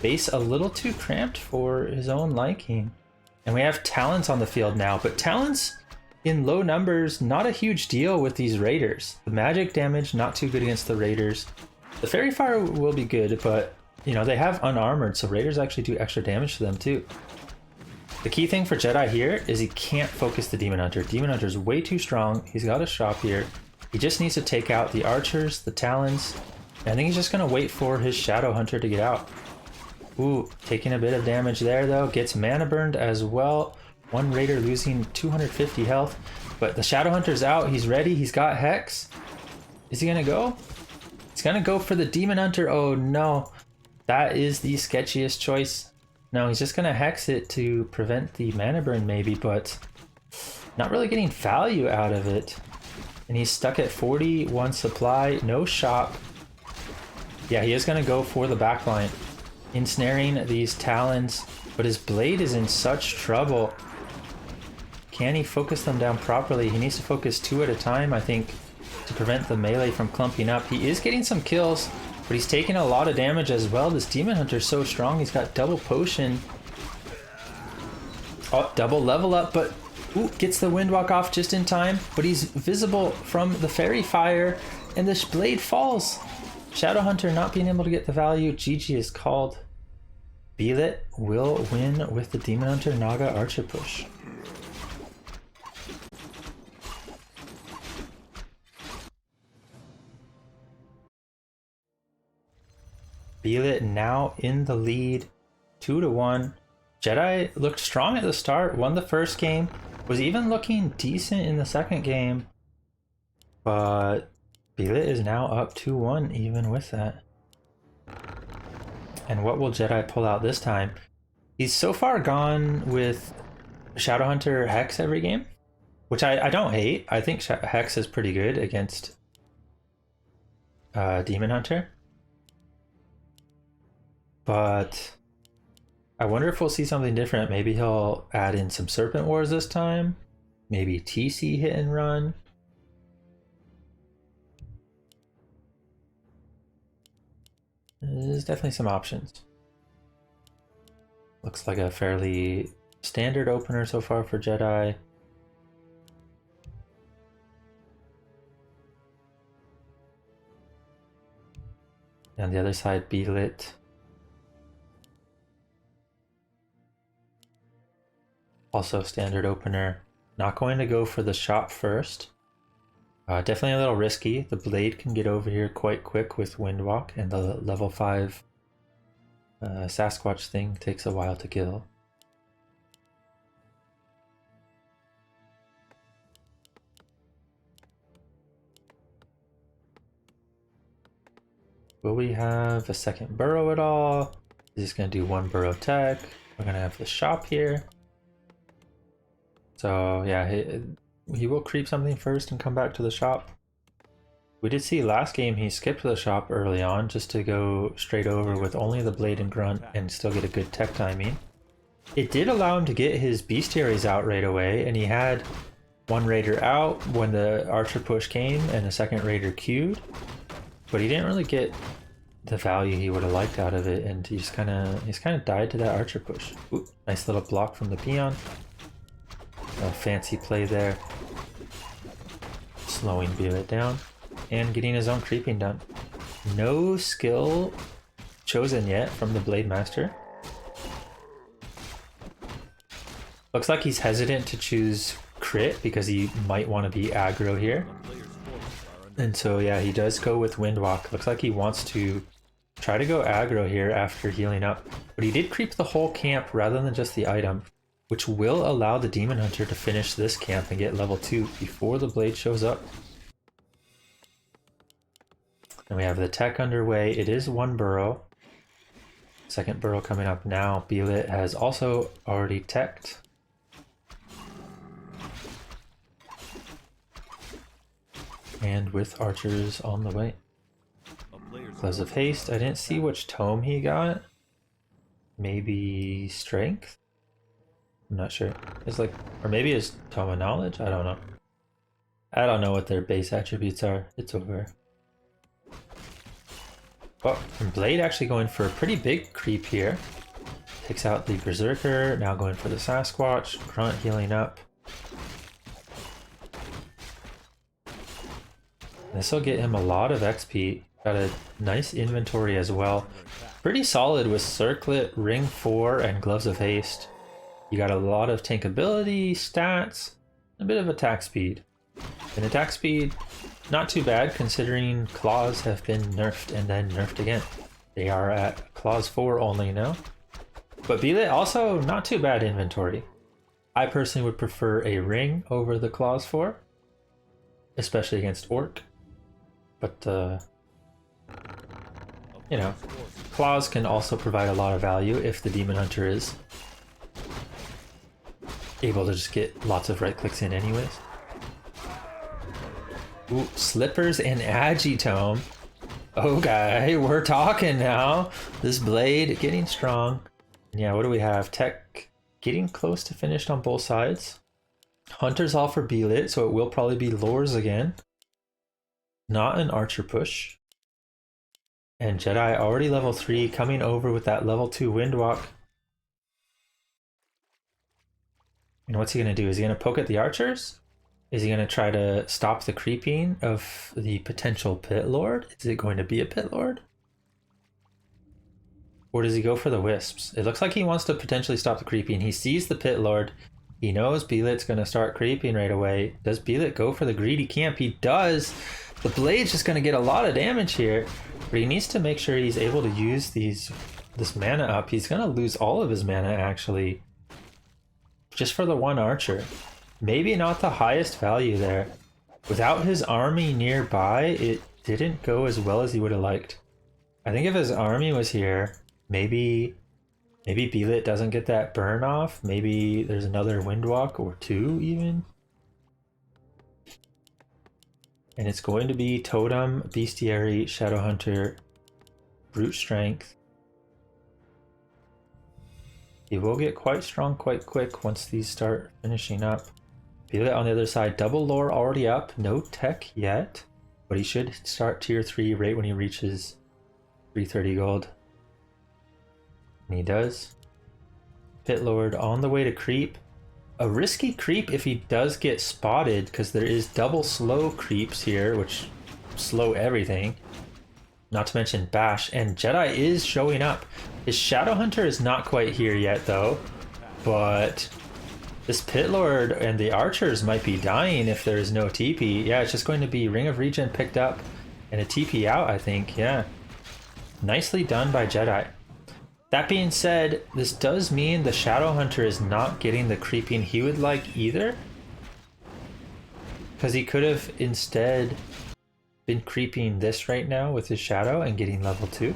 [SPEAKER 1] Base a little too cramped for his own liking. And we have Talents on the field now, but Talents in low numbers, not a huge deal with these Raiders. The magic damage, not too good against the Raiders. The Fairy Fire will be good, but you know, they have unarmored, so Raiders actually do extra damage to them too. The key thing for Jedi here is he can't focus the Demon Hunter. Demon Hunter's way too strong. He's got a shop here. He just needs to take out the archers, the talons. And I think he's just going to wait for his Shadow Hunter to get out. Ooh, taking a bit of damage there though. Gets mana burned as well. One Raider losing 250 health. But the Shadow Hunter's out. He's ready. He's got Hex. Is he going to go? He's going to go for the Demon Hunter. Oh no. That is the sketchiest choice. No, he's just going to Hex it to prevent the mana burn maybe, but not really getting value out of it. And he's stuck at 41 supply, no shop. Yeah, he is going to go for the backline, ensnaring these talons, but his Blade is in such trouble. Can he focus them down properly? He needs to focus 2 at a time, I think, to prevent the melee from clumping up. He is getting some kills, but he's taking a lot of damage as well. This Demon Hunter's so strong. He's got double potion. Oh, double level up, but ooh, gets the Windwalk off just in time. But he's visible from the Fairy Fire, and this Blade falls. Shadowhunter not being able to get the value. GG is called. BeLit will win with the Demon Hunter Naga Archer push. BeLit now in the lead, 2-1. Jedi looked strong at the start, won the first game, was even looking decent in the second game, but BeLit is now up 2-1 even with that. And what will Jedi pull out this time? He's so far gone with Shadowhunter Hex every game, which I don't hate. I think Hex is pretty good against Demon Hunter. But I wonder if we'll see something different. Maybe he'll add in some Serpent Wars this time. Maybe TC hit and run. There's definitely some options. Looks like a fairly standard opener so far for Jedi. And the other side, BeLit. Also standard opener. Not going to go for the shot first. Definitely a little risky. The blade can get over here quite quick with Windwalk, and the level 5 Sasquatch thing takes a while to kill. Will we have a second burrow at all? Is this going to do one burrow tech? We're going to have the shop here. So yeah, he will creep something first and come back to the shop. We did see last game he skipped the shop early on just to go straight over with only the blade and grunt and still get a good tech timing. It did allow him to get his bestiaries out right away, and he had one raider out when the archer push came and the second raider queued, but he didn't really get the value he would have liked out of it, and he's kind of died to that archer push. Ooh, nice little block from the peon. A fancy play there. Slowing BeLit down and getting his own creeping done. No skill chosen yet from the Blade Master. Looks like he's hesitant to choose crit because he might want to be aggro here. And so yeah, he does go with Windwalk. Looks like he wants to try to go aggro here after healing up. But he did creep the whole camp rather than just the item, which will allow the Demon Hunter to finish this camp and get level 2 before the blade shows up. And we have the tech underway. It is one burrow. Second burrow coming up now. BeLit has also already teched. And with archers on the way. Gloves of Haste. I didn't see which tome he got. Maybe Strength? I'm not sure. It's like, or maybe it's Tome of Knowledge? I don't know. I don't know what their base attributes are. It's over. Oh, and Blade actually going for a pretty big creep here. Takes out the Berserker, now going for the Sasquatch. Grunt healing up. This will get him a lot of XP. Got a nice inventory as well. Pretty solid with Circlet, Ring 4, and Gloves of Haste. You got a lot of tankability, stats, a bit of attack speed. And attack speed, not too bad considering claws have been nerfed and then nerfed again. They are at claws 4 only now. But BeLit also not too bad inventory. I personally would prefer a ring over the claws 4, especially against orc. But you know, claws can also provide a lot of value if the Demon Hunter is able to just get lots of right clicks in anyways. Ooh, Slippers and Agitome. Okay, we're talking now. This blade getting strong. And yeah, what do we have? Tech getting close to finished on both sides. Hunter's all for BeLit, so it will probably be lures again. Not an archer push. And Jedi already level 3, coming over with that level 2 Windwalk. And what's he going to do? Is he going to poke at the archers? Is he going to try to stop the creeping of the potential pit lord? Is it going to be a pit lord? Or does he go for the wisps? It looks like he wants to potentially stop the creeping. He sees the pit lord. He knows BeLit's going to start creeping right away. Does BeLit go for the greedy camp? He does. The blade's just going to get a lot of damage here. But he needs to make sure he's able to use this mana up. He's going to lose all of his mana, actually. Just for the one archer. Maybe not the highest value there. Without his army nearby, it didn't go as well as he would have liked. I think if his army was here, maybe BeLit doesn't get that burn off. Maybe there's another windwalk or two even. And it's going to be Totem, Bestiary, Shadowhunter, Brute Strength. He will get quite strong quite quick once these start finishing up. BeLit on the other side, double lore already up, no tech yet, but he should start tier 3 right when he reaches 330 gold. And he does. Pit Lord on the way to creep. A risky creep if he does get spotted, because there is double slow creeps here, which slow everything. Not to mention Bash, and Jedi is showing up. His Shadowhunter is not quite here yet though, but this Pit Lord and the archers might be dying if there is no TP. Yeah, it's just going to be Ring of Regen picked up and a TP out, I think. Yeah. Nicely done by Jedi. That being said, this does mean the Shadowhunter is not getting the creeping he would like either. Because he could have instead been creeping this right now with his Shadow and getting level 2.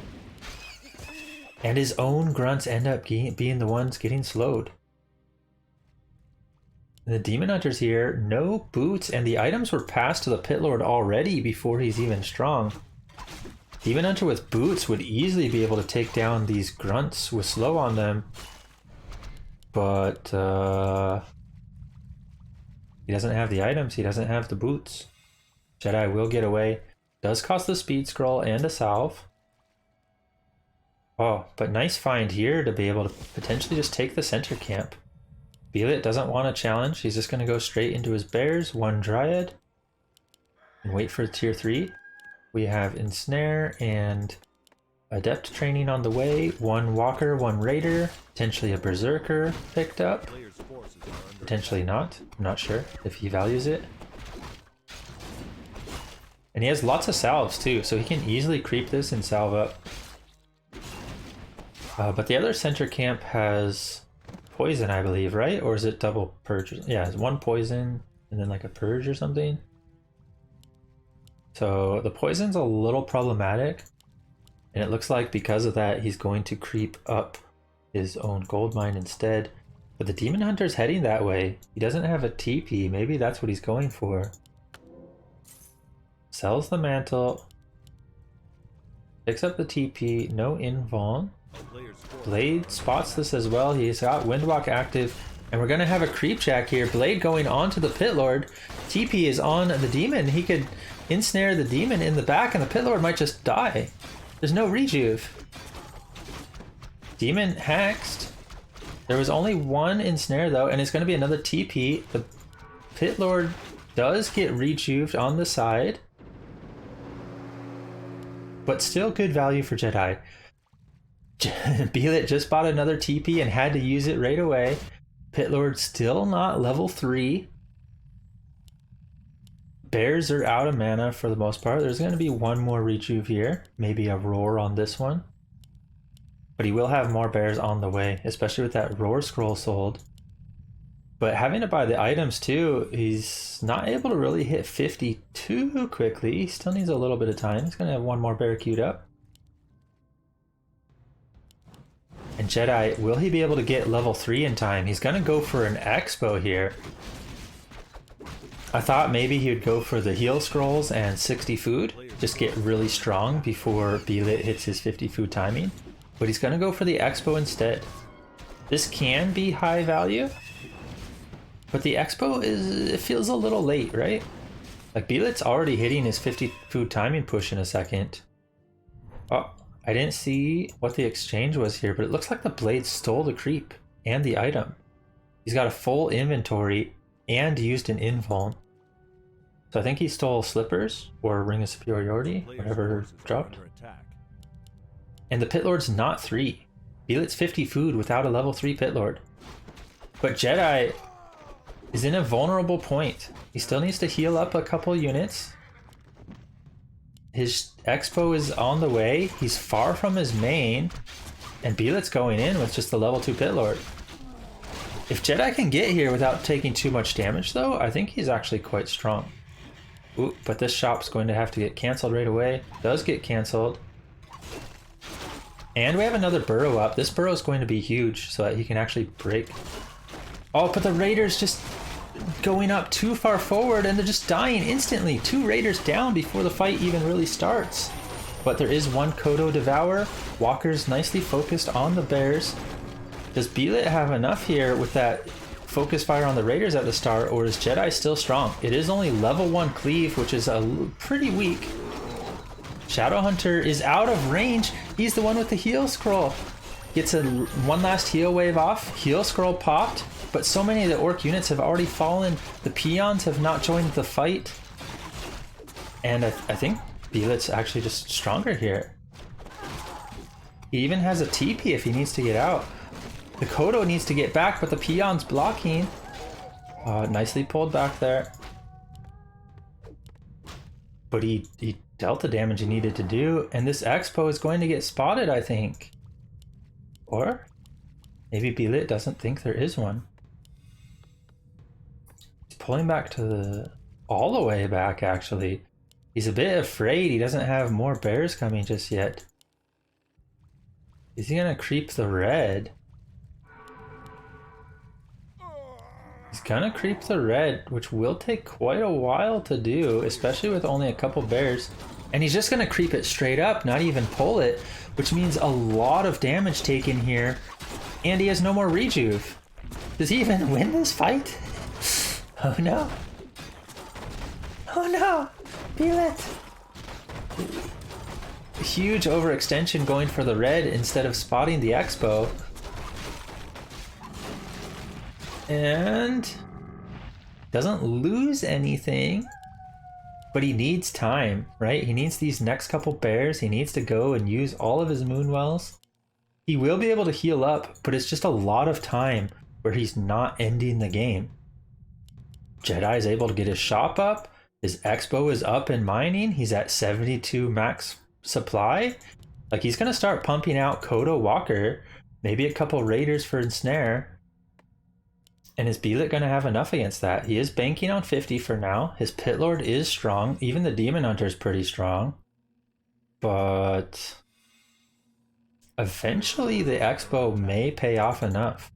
[SPEAKER 1] And his own grunts end up being the ones getting slowed. And the Demon Hunters here, no boots, and the items were passed to the Pit Lord already before he's even strong. Demon Hunter with boots would easily be able to take down these grunts with slow on them. But he doesn't have the items, he doesn't have the boots. Jedi will get away. Does cost the speed scroll and a salve. Oh, but nice find here to be able to potentially just take the center camp. BeLit doesn't want a challenge. He's just going to go straight into his bears, one Dryad, and wait for tier 3. We have Ensnare and Adept training on the way. One Walker, one Raider, potentially a Berserker picked up. Potentially not. I'm not sure if he values it. And he has lots of salves too, so he can easily creep this and salve up. But the other center camp has poison, I believe, right? Or is it double purge? Yeah, it's one poison and then like a purge or something. So the poison's a little problematic. And it looks like because of that, he's going to creep up his own gold mine instead. But the Demon Hunter's heading that way. He doesn't have a TP. Maybe that's what he's going for. Sells the mantle. Picks up the TP. No invuln. Blade spots this as well. He's got Windwalk active. And we're going to have a creep jack here. Blade going onto the Pit Lord. TP is on the demon. He could ensnare the demon in the back and the Pit Lord might just die. There's no rejuve. Demon hexed. There was only one ensnare though, and it's going to be another TP. The Pit Lord does get rejuved on the side. But still good value for Jedi. BeLit just bought another TP and had to use it right away. Pit Lord still not level 3. Bears are out of mana for the most part. There's going to be one more rejuve here. Maybe a roar on this one. But he will have more bears on the way, especially with that roar scroll sold. But having to buy the items too, he's not able to really hit 50 too quickly. He still needs a little bit of time. He's going to have one more bear queued up. And Jedi, will he be able to get level 3 in time? He's going to go for an expo here. I thought maybe he would go for the heal scrolls and 60 food. Just get really strong before BeLit hits his 50 food timing. But he's going to go for the expo instead. This can be high value. But the expo it feels a little late, right? Like BeLit's already hitting his 50 food timing push in a second. Oh, I didn't see what the exchange was here, but it looks like the blade stole the creep. and the item. He's got a full inventory and used an invuln. So I think he stole Slippers or Ring of Superiority,
[SPEAKER 2] Player's
[SPEAKER 1] whatever
[SPEAKER 2] forces are
[SPEAKER 1] dropped.
[SPEAKER 2] under attack.
[SPEAKER 1] And the Pit Lord's not 3. BeLit's 50 food without a level 3 Pit Lord. But Jedi is in a vulnerable point. He still needs to heal up a couple units. His Expo is on the way. He's far from his main. And BeLit's going in with just the level 2 Pit Lord. If Jedi can get here without taking too much damage though, I think he's actually quite strong. Ooh, but this shop's going to have to get cancelled right away. Does get cancelled. And we have another burrow up. This burrow is going to be huge so that he can actually break. Oh, but the Raiders just going up too far forward and they're just dying instantly. 2 Raiders down before the fight even really starts. But there is one Kodo Devour. Walker's nicely focused on the bears. Does BeLit have enough here with that focus fire on the Raiders at the start, or is Jedi still strong? It is only level 1 cleave, which is pretty weak. Shadowhunter is out of range. He's the one with the heal scroll. Gets one last heal wave off. Heal scroll popped, but so many of the orc units have already fallen. The peons have not joined the fight. And I think BeLit's actually just stronger here. He even has a TP if he needs to get out. The Kodo needs to get back, but the peon's blocking. Nicely pulled back there. But he dealt the damage he needed to do, and this Expo is going to get spotted, I think. Or maybe BeLit doesn't think there is one. He's pulling back to all the way back, actually. He's a bit afraid he doesn't have more bears coming just yet. Is he gonna creep the red? He's gonna creep the red, which will take quite a while to do, especially with only a couple bears. And he's just gonna creep it straight up, not even pull it, which means a lot of damage taken here. And he has no more rejuve. Does he even win this fight? Oh no. Oh no! BeLit! Huge overextension going for the red instead of spotting the Expo. And doesn't lose anything, but he needs time, right? He needs these next couple bears. He needs to go and use all of his Moonwells. He will be able to heal up, but it's just a lot of time where he's not ending the game. Jedi is able to get his shop up. His Expo is up and mining. He's at 72 max supply. Like, he's gonna start pumping out Kodo Walker, maybe a couple Raiders for Ensnare. And is BeLit going to have enough against that? He is banking on 50 for now. His Pit Lord is strong. Even the Demon Hunter is pretty strong. But eventually the Expo may pay off enough.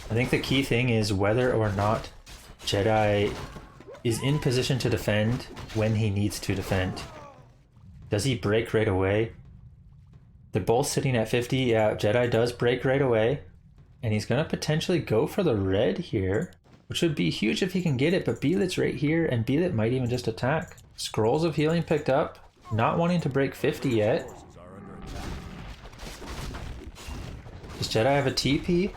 [SPEAKER 1] I think the key thing is whether or not Jedi is in position to defend when he needs to defend. Does he break right away? They're both sitting at 50. Yeah, Jedi does break right away. And he's going to potentially go for the red here, which would be huge if he can get it. But BeLit's right here, and BeLit might even just attack. Scrolls of Healing picked up. Not wanting to break 50 yet. Does Jedi have a TP?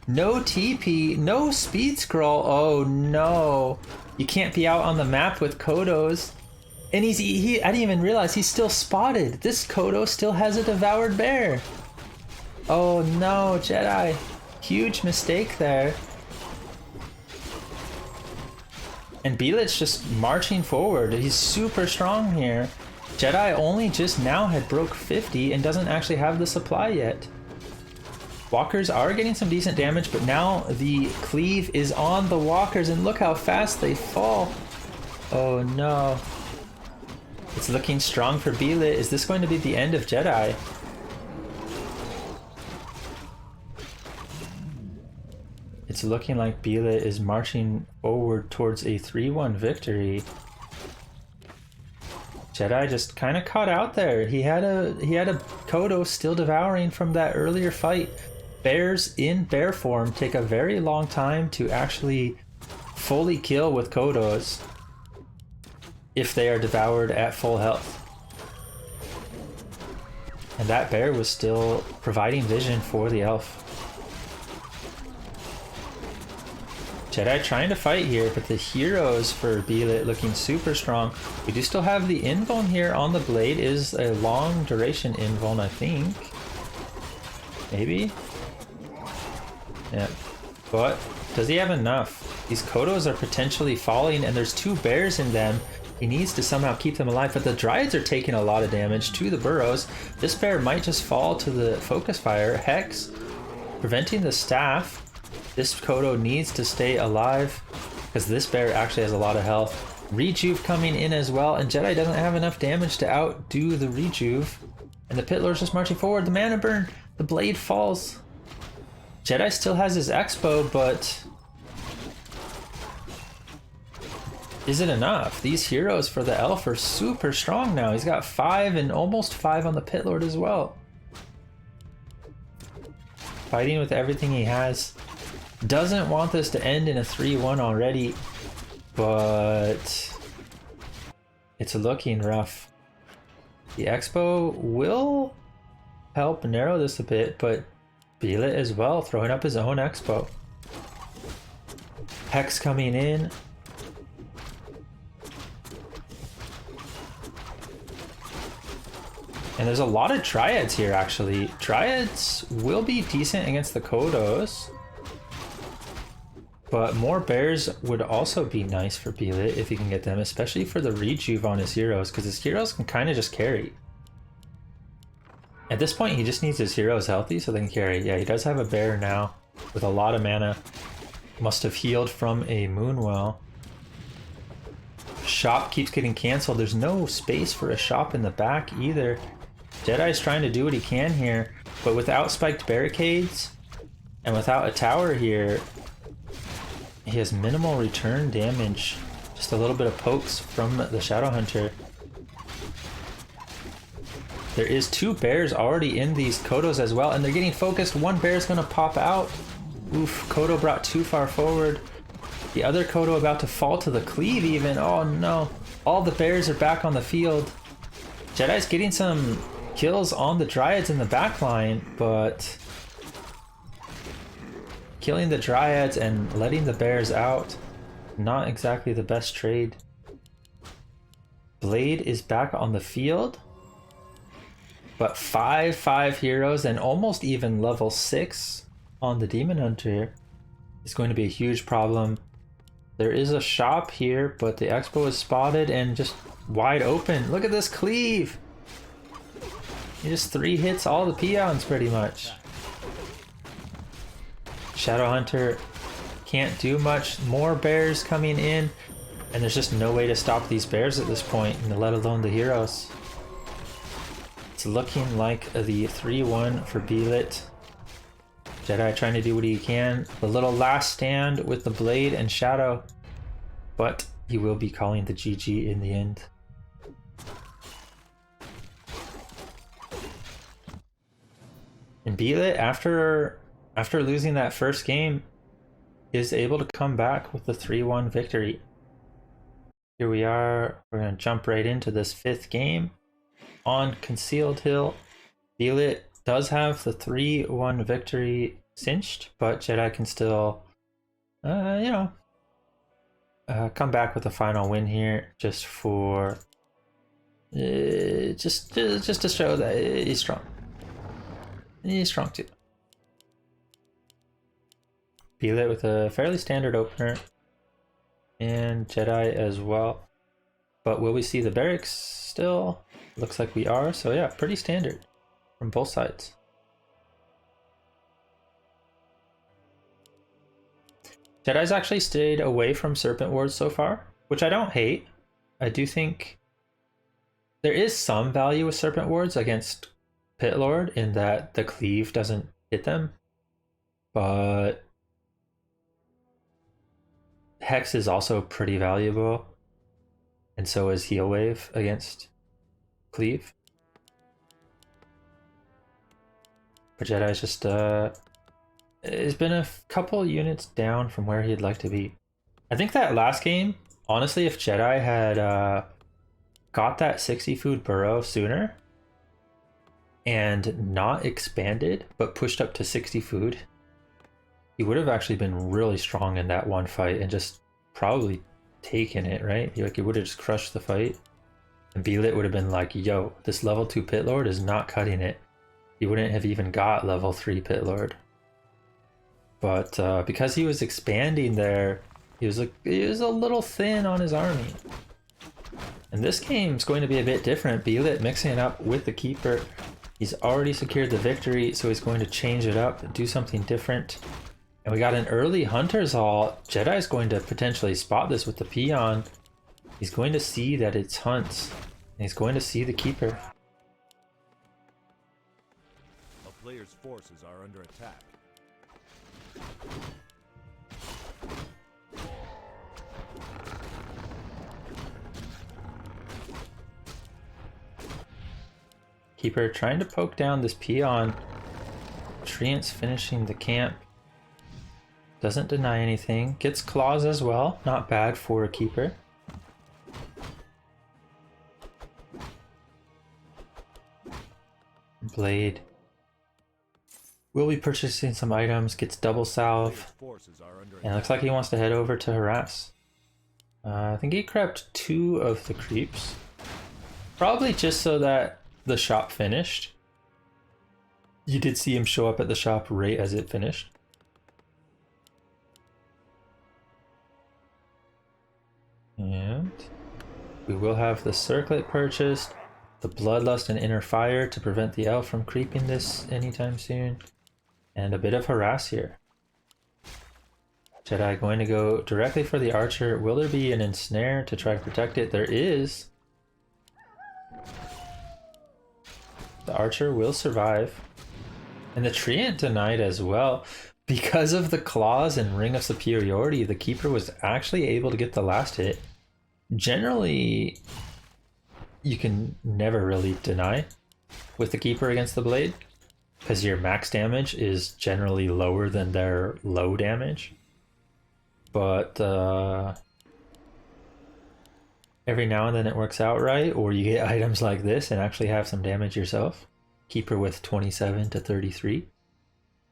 [SPEAKER 1] No TP. No speed scroll. Oh no. You can't be out on the map with Kodos. And I didn't even realize he's still spotted. This Kodo still has a devoured bear. Oh no, Jedi. Huge mistake there. And BeLit's just marching forward. He's super strong here. Jedi only just now had broke 50 and doesn't actually have the supply yet. Walkers are getting some decent damage, but now the cleave is on the walkers, and look how fast they fall. Oh no. It's looking strong for BeLit. Is this going to be the end of Jedi? It's looking like BeLit is marching forward towards a 3-1 victory. Jedi just kind of caught out there. He had a Kodo still devouring from that earlier fight. Bears in bear form take a very long time to actually fully kill with Kodos if they are devoured at full health. And that bear was still providing vision for the elf. Jedi trying to fight here, but the heroes for BeLit looking super strong. We do still have the invuln here on the blade. Is a long duration invuln, I think. Maybe? Yeah. But does he have enough? These Kodos are potentially falling, and there's 2 bears in them. He needs to somehow keep them alive, but the Dryads are taking a lot of damage to the burrows. This bear might just fall to the focus fire. Hex preventing the staff. This Kodo needs to stay alive because this bear actually has a lot of health. Rejuve coming in as well, and Jedi doesn't have enough damage to outdo the Rejuve. And the Pit Lord's just marching forward. The mana burn, the blade falls. Jedi still has his Expo, but is it enough? These heroes for the elf are super strong now. He's got 5 and almost 5 on the Pit Lord as well. Fighting with everything he has. Doesn't want this to end in a 3-1 already, but it's looking rough. The Expo will help narrow this a bit, but BeLit as well, throwing up his own Expo. Hex coming in. And there's a lot of Dryads here, actually. Dryads will be decent against the Kodos. But more bears would also be nice for BeLit if he can get them, especially for the Rejuve on his heroes, because his heroes can kind of just carry. At this point, he just needs his heroes healthy so they can carry. Yeah, he does have a bear now with a lot of mana. Must have healed from a Moonwell. Shop keeps getting canceled. There's no space for a shop in the back either. Jedi's trying to do what he can here, but without spiked barricades and without a tower here, he has minimal return damage. Just a little bit of pokes from the Shadowhunter. There is 2 bears already in these Kodos as well, and they're getting focused. 1 bear is going to pop out. Oof, Kodo brought too far forward. The other Kodo about to fall to the cleave even. Oh no. All the bears are back on the field. Jedi's getting some kills on the Dryads in the back line, but killing the Dryads and letting the bears out, not exactly the best trade. Blade is back on the field, but 5/5 heroes and almost even level 6 on the Demon Hunter is going to be a huge problem. There is a shop here, but the Expo is spotted and just wide open. Look at this cleave! He just 3 hits all the peons pretty much. Shadowhunter can't do much. More bears coming in, and there's just no way to stop these bears at this point, and let alone the heroes. It's looking like the 3-1 for BeLit. Jedi trying to do what he can. The little last stand with the blade and shadow, but he will be calling the GG in the end. And BeLit, after losing that first game, is able to come back with the 3-1 victory. Here we are. We're going to jump right into this 5th game on Concealed Hill. BeLit does have the 3-1 victory cinched, but Jedi can still, come back with a final win here, just for, just to show that he's strong. He's strong too. BeLit with a fairly standard opener, and Jedi as well. But will we see the barracks still? Looks like we are, so yeah, pretty standard from both sides. Jedi's actually stayed away from Serpent Wards so far, which I don't hate. I do think there is some value with Serpent Wards against Pit Lord in that the cleave doesn't hit them, but Hex is also pretty valuable, and so is Heal Wave against cleave. But Jedi's just has been a couple units down from where he'd like to be. I think that last game, honestly, if Jedi had got that 60 food burrow sooner and not expanded but pushed up to 60 food, he would have actually been really strong in that one fight and just probably taken it, right? Like, he would have just crushed the fight. And BeLit would have been like, yo, this level 2 Pit Lord is not cutting it. He wouldn't have even got level 3 Pit Lord. But because he was expanding there, he was a little thin on his army. And this game's going to be a bit different. BeLit mixing it up with the Keeper. He's already secured the victory, so he's going to change it up and do something different. And we got an early Hunter's Haul. Jedi's going to potentially spot this with the Peon. He's going to see that it's hunts. And he's going to see the Keeper.
[SPEAKER 2] A player's forces are under attack.
[SPEAKER 1] Keeper trying to poke down this Peon. Treant's finishing the camp. Doesn't deny anything. Gets claws as well. Not bad for a Keeper. Blade. Will be purchasing some items. Gets double salve. And it looks like he wants to head over to harass. I think he crept 2 of the creeps. Probably just so that the shop finished. You did see him show up at the shop right as it finished. And we will have the circlet purchased, the bloodlust and inner fire to prevent the elf from creeping this anytime soon, and a bit of harass here. Jedi going to go directly for the archer. Will there be an ensnare to try to protect it? There is. The archer will survive. And the treant denied as well. Because of the claws and ring of superiority, the Keeper was actually able to get the last hit. Generally, you can never really deny with the Keeper against the Blade, because your max damage is generally lower than their low damage. But every now and then it works out right, or you get items like this and actually have some damage yourself. Keeper with 27 to 33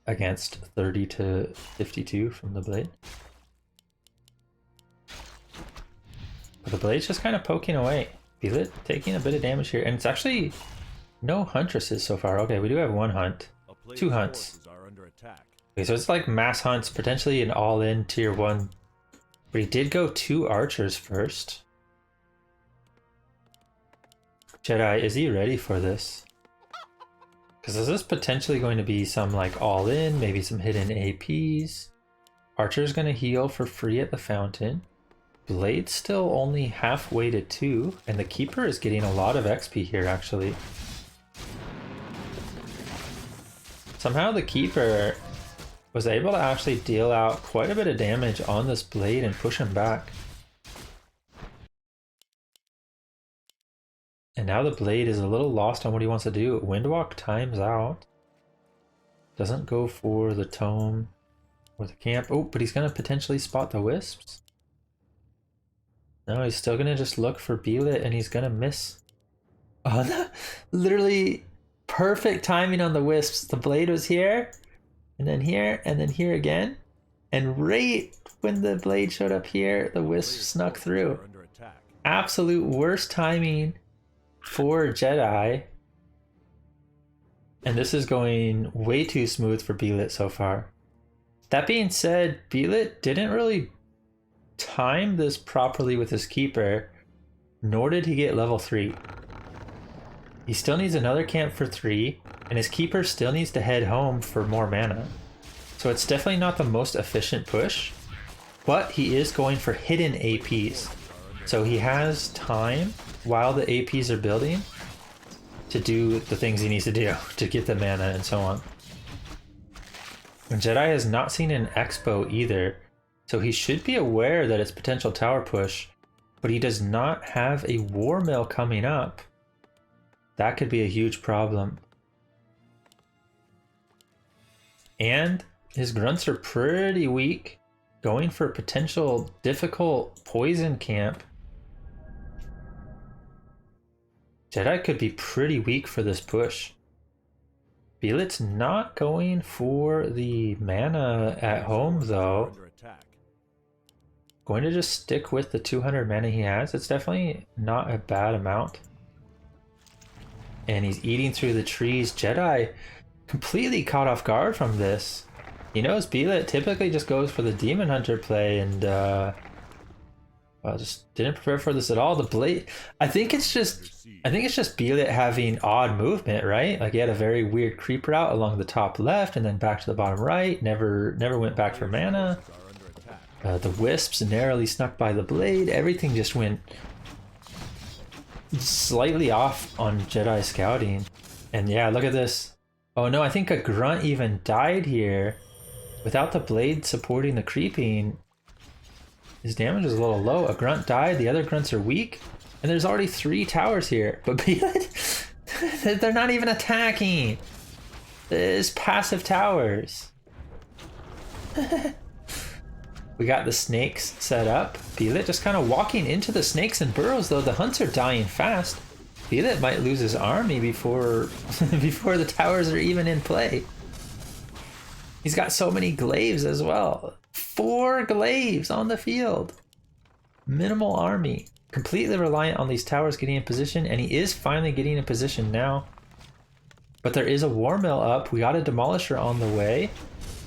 [SPEAKER 1] against 30 to 52 from the Blade. But the Blade's just kind of poking away. BeLit taking a bit of damage here, and it's actually no huntresses so far. Okay, we do have 1 hunt, 2 hunts. Okay, so it's like mass hunts, potentially an all-in tier 1. But he did go 2 archers first. Jedi, is he ready for this? Because this is potentially going to be some like all-in, maybe some hidden APs. Archer's going to heal for free at the fountain. Blade's still only halfway to 2, and the Keeper is getting a lot of XP here actually. Somehow the Keeper was able to actually deal out quite a bit of damage on this Blade and push him back. And now the Blade is a little lost on what he wants to do. Windwalk times out. Doesn't go for the tome or the camp. Oh, but he's going to potentially spot the wisps. No, he's still going to just look for BeLit, and he's going to miss. Oh, literally perfect timing on the wisps. The Blade was here, and then here again. And right when the Blade showed up here, the wisp snuck through. Absolute worst timing for Jedi. And this is going way too smooth for BeLit so far. That being said, BeLit didn't really time this properly with his Keeper, nor did he get level 3. He still needs another camp for 3, and his Keeper still needs to head home for more mana. So it's definitely not the most efficient push, but he is going for hidden APs. So he has time while the APs are building to do the things he needs to do to get the mana and so on. And Jedi has not seen an Expo either, so he should be aware that it's potential tower push, but he does not have a war mill coming up. That could be a huge problem. And his grunts are pretty weak, going for a potential difficult poison camp. Jedi could be pretty weak for this push. BeLit's not going for the mana at home though.
[SPEAKER 2] Under attack.
[SPEAKER 1] Going to just stick with the 200 mana he has. It's definitely not a bad amount. And he's eating through the trees. Jedi completely caught off guard from this. He knows BeLit typically just goes for the Demon Hunter play and well, just didn't prepare for this at all. The blade, I think it's just BeLit having odd movement, right? Like he had a very weird creep route along the top left and then back to the bottom right. Never went back for mana. The wisps narrowly snuck by the blade. Everything just went slightly off on Jedi scouting. And yeah, look at this. Oh no, I think a grunt even died here. Without the blade supporting the creeping, his damage is a little low. A grunt died, the other grunts are weak, and there's already 3 towers here. But BeLit, they're not even attacking. There's passive towers. We got the snakes set up. BeLit just kind of walking into the snakes and burrows, though the hunts are dying fast. BeLit might lose his army before before the towers are even in play. He's got so many glaives as well. 4 glaives on the field. Minimal army. Completely reliant on these towers getting in position, and he is finally getting in position now. But there is a war mill up. We got a demolisher on the way.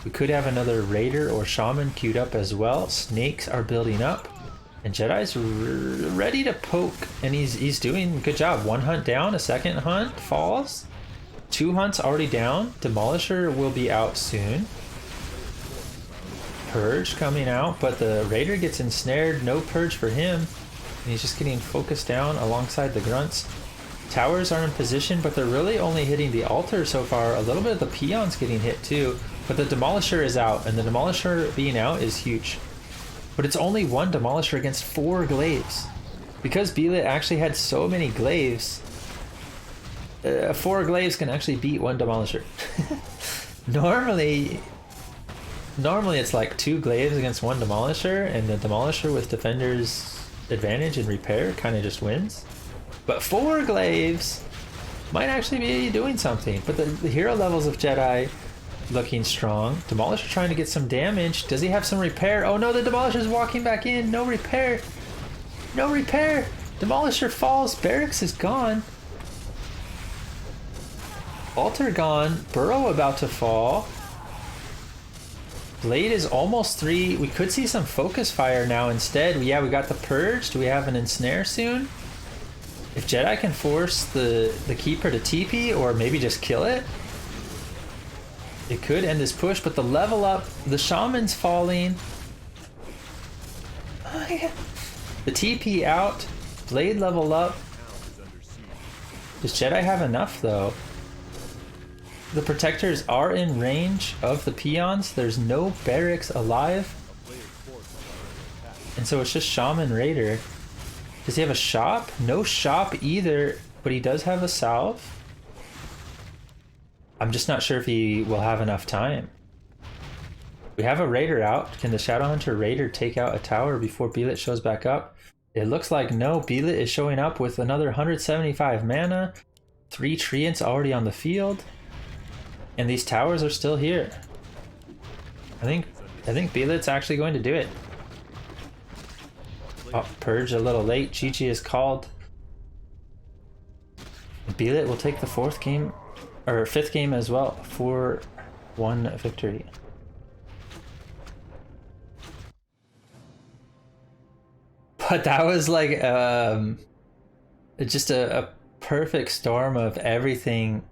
[SPEAKER 1] We could have another raider or shaman queued up as well. Snakes are building up. And Jedi's ready to poke. And he's doing a good job. 1 hunt down, a second hunt falls. 2 hunts already down. Demolisher will be out soon. Purge coming out, but the raider gets ensnared. No purge for him. And he's just getting focused down alongside the grunts. Towers are in position, but they're really only hitting the altar so far. A little bit of the peons getting hit too. But the demolisher is out, and the demolisher being out is huge. But it's only 1 demolisher against 4 glaives. Because BeLit actually had so many glaives, 4 glaives can actually beat 1 demolisher. Normally it's like 2 glaives against 1 demolisher, and the demolisher with defender's advantage and repair kind of just wins. But 4 glaives might actually be doing something. But the hero levels of Jedi looking strong. Demolisher trying to get some damage. Does he have some repair? Oh no, the Demolisher's walking back in. No repair. No repair. Demolisher falls. Barracks is gone. Altar gone. Burrow about to fall. Blade is almost 3. We could see some focus fire now instead. Yeah, we got the purge. Do we have an ensnare soon? If Jedi can force the keeper to TP or maybe just kill it, it could end this push. But the level up, the shaman's falling. Oh, yeah. The TP out. Blade level up. Does Jedi have enough though? The protectors are in range of the peons. There's no barracks alive. And so it's just Shaman Raider. Does he have a shop? No shop either, but he does have a salve. I'm just not sure if he will have enough time. We have a Raider out. Can the Shadowhunter Raider take out a tower before BeLit shows back up? It looks like no. BeLit is showing up with another 175 mana. 3 Treants already on the field. And these towers are still here. I think BeLit's actually going to do it. Oh, Purge a little late. GG is called. BeLit will take the 4th game, or 5th game as well. 4-1 victory. But that was like just a perfect storm of everything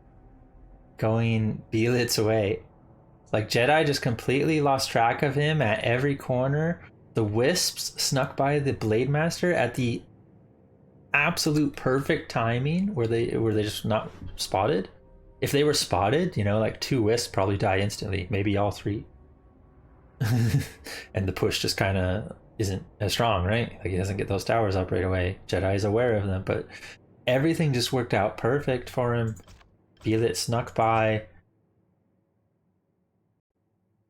[SPEAKER 1] going BeLit's way. Like Jedi just completely lost track of him at every corner. The wisps snuck by the Blade Master at the absolute perfect timing where they just not spotted. If they were spotted, you know, like 2 wisps probably die instantly, maybe all 3. And the push just kind of isn't as strong, right? Like he doesn't get those towers up right away. Jedi is aware of them, but everything just worked out perfect for him. BeLit snuck by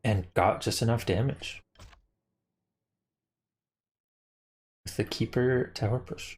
[SPEAKER 1] and got just enough damage with the keeper tower push.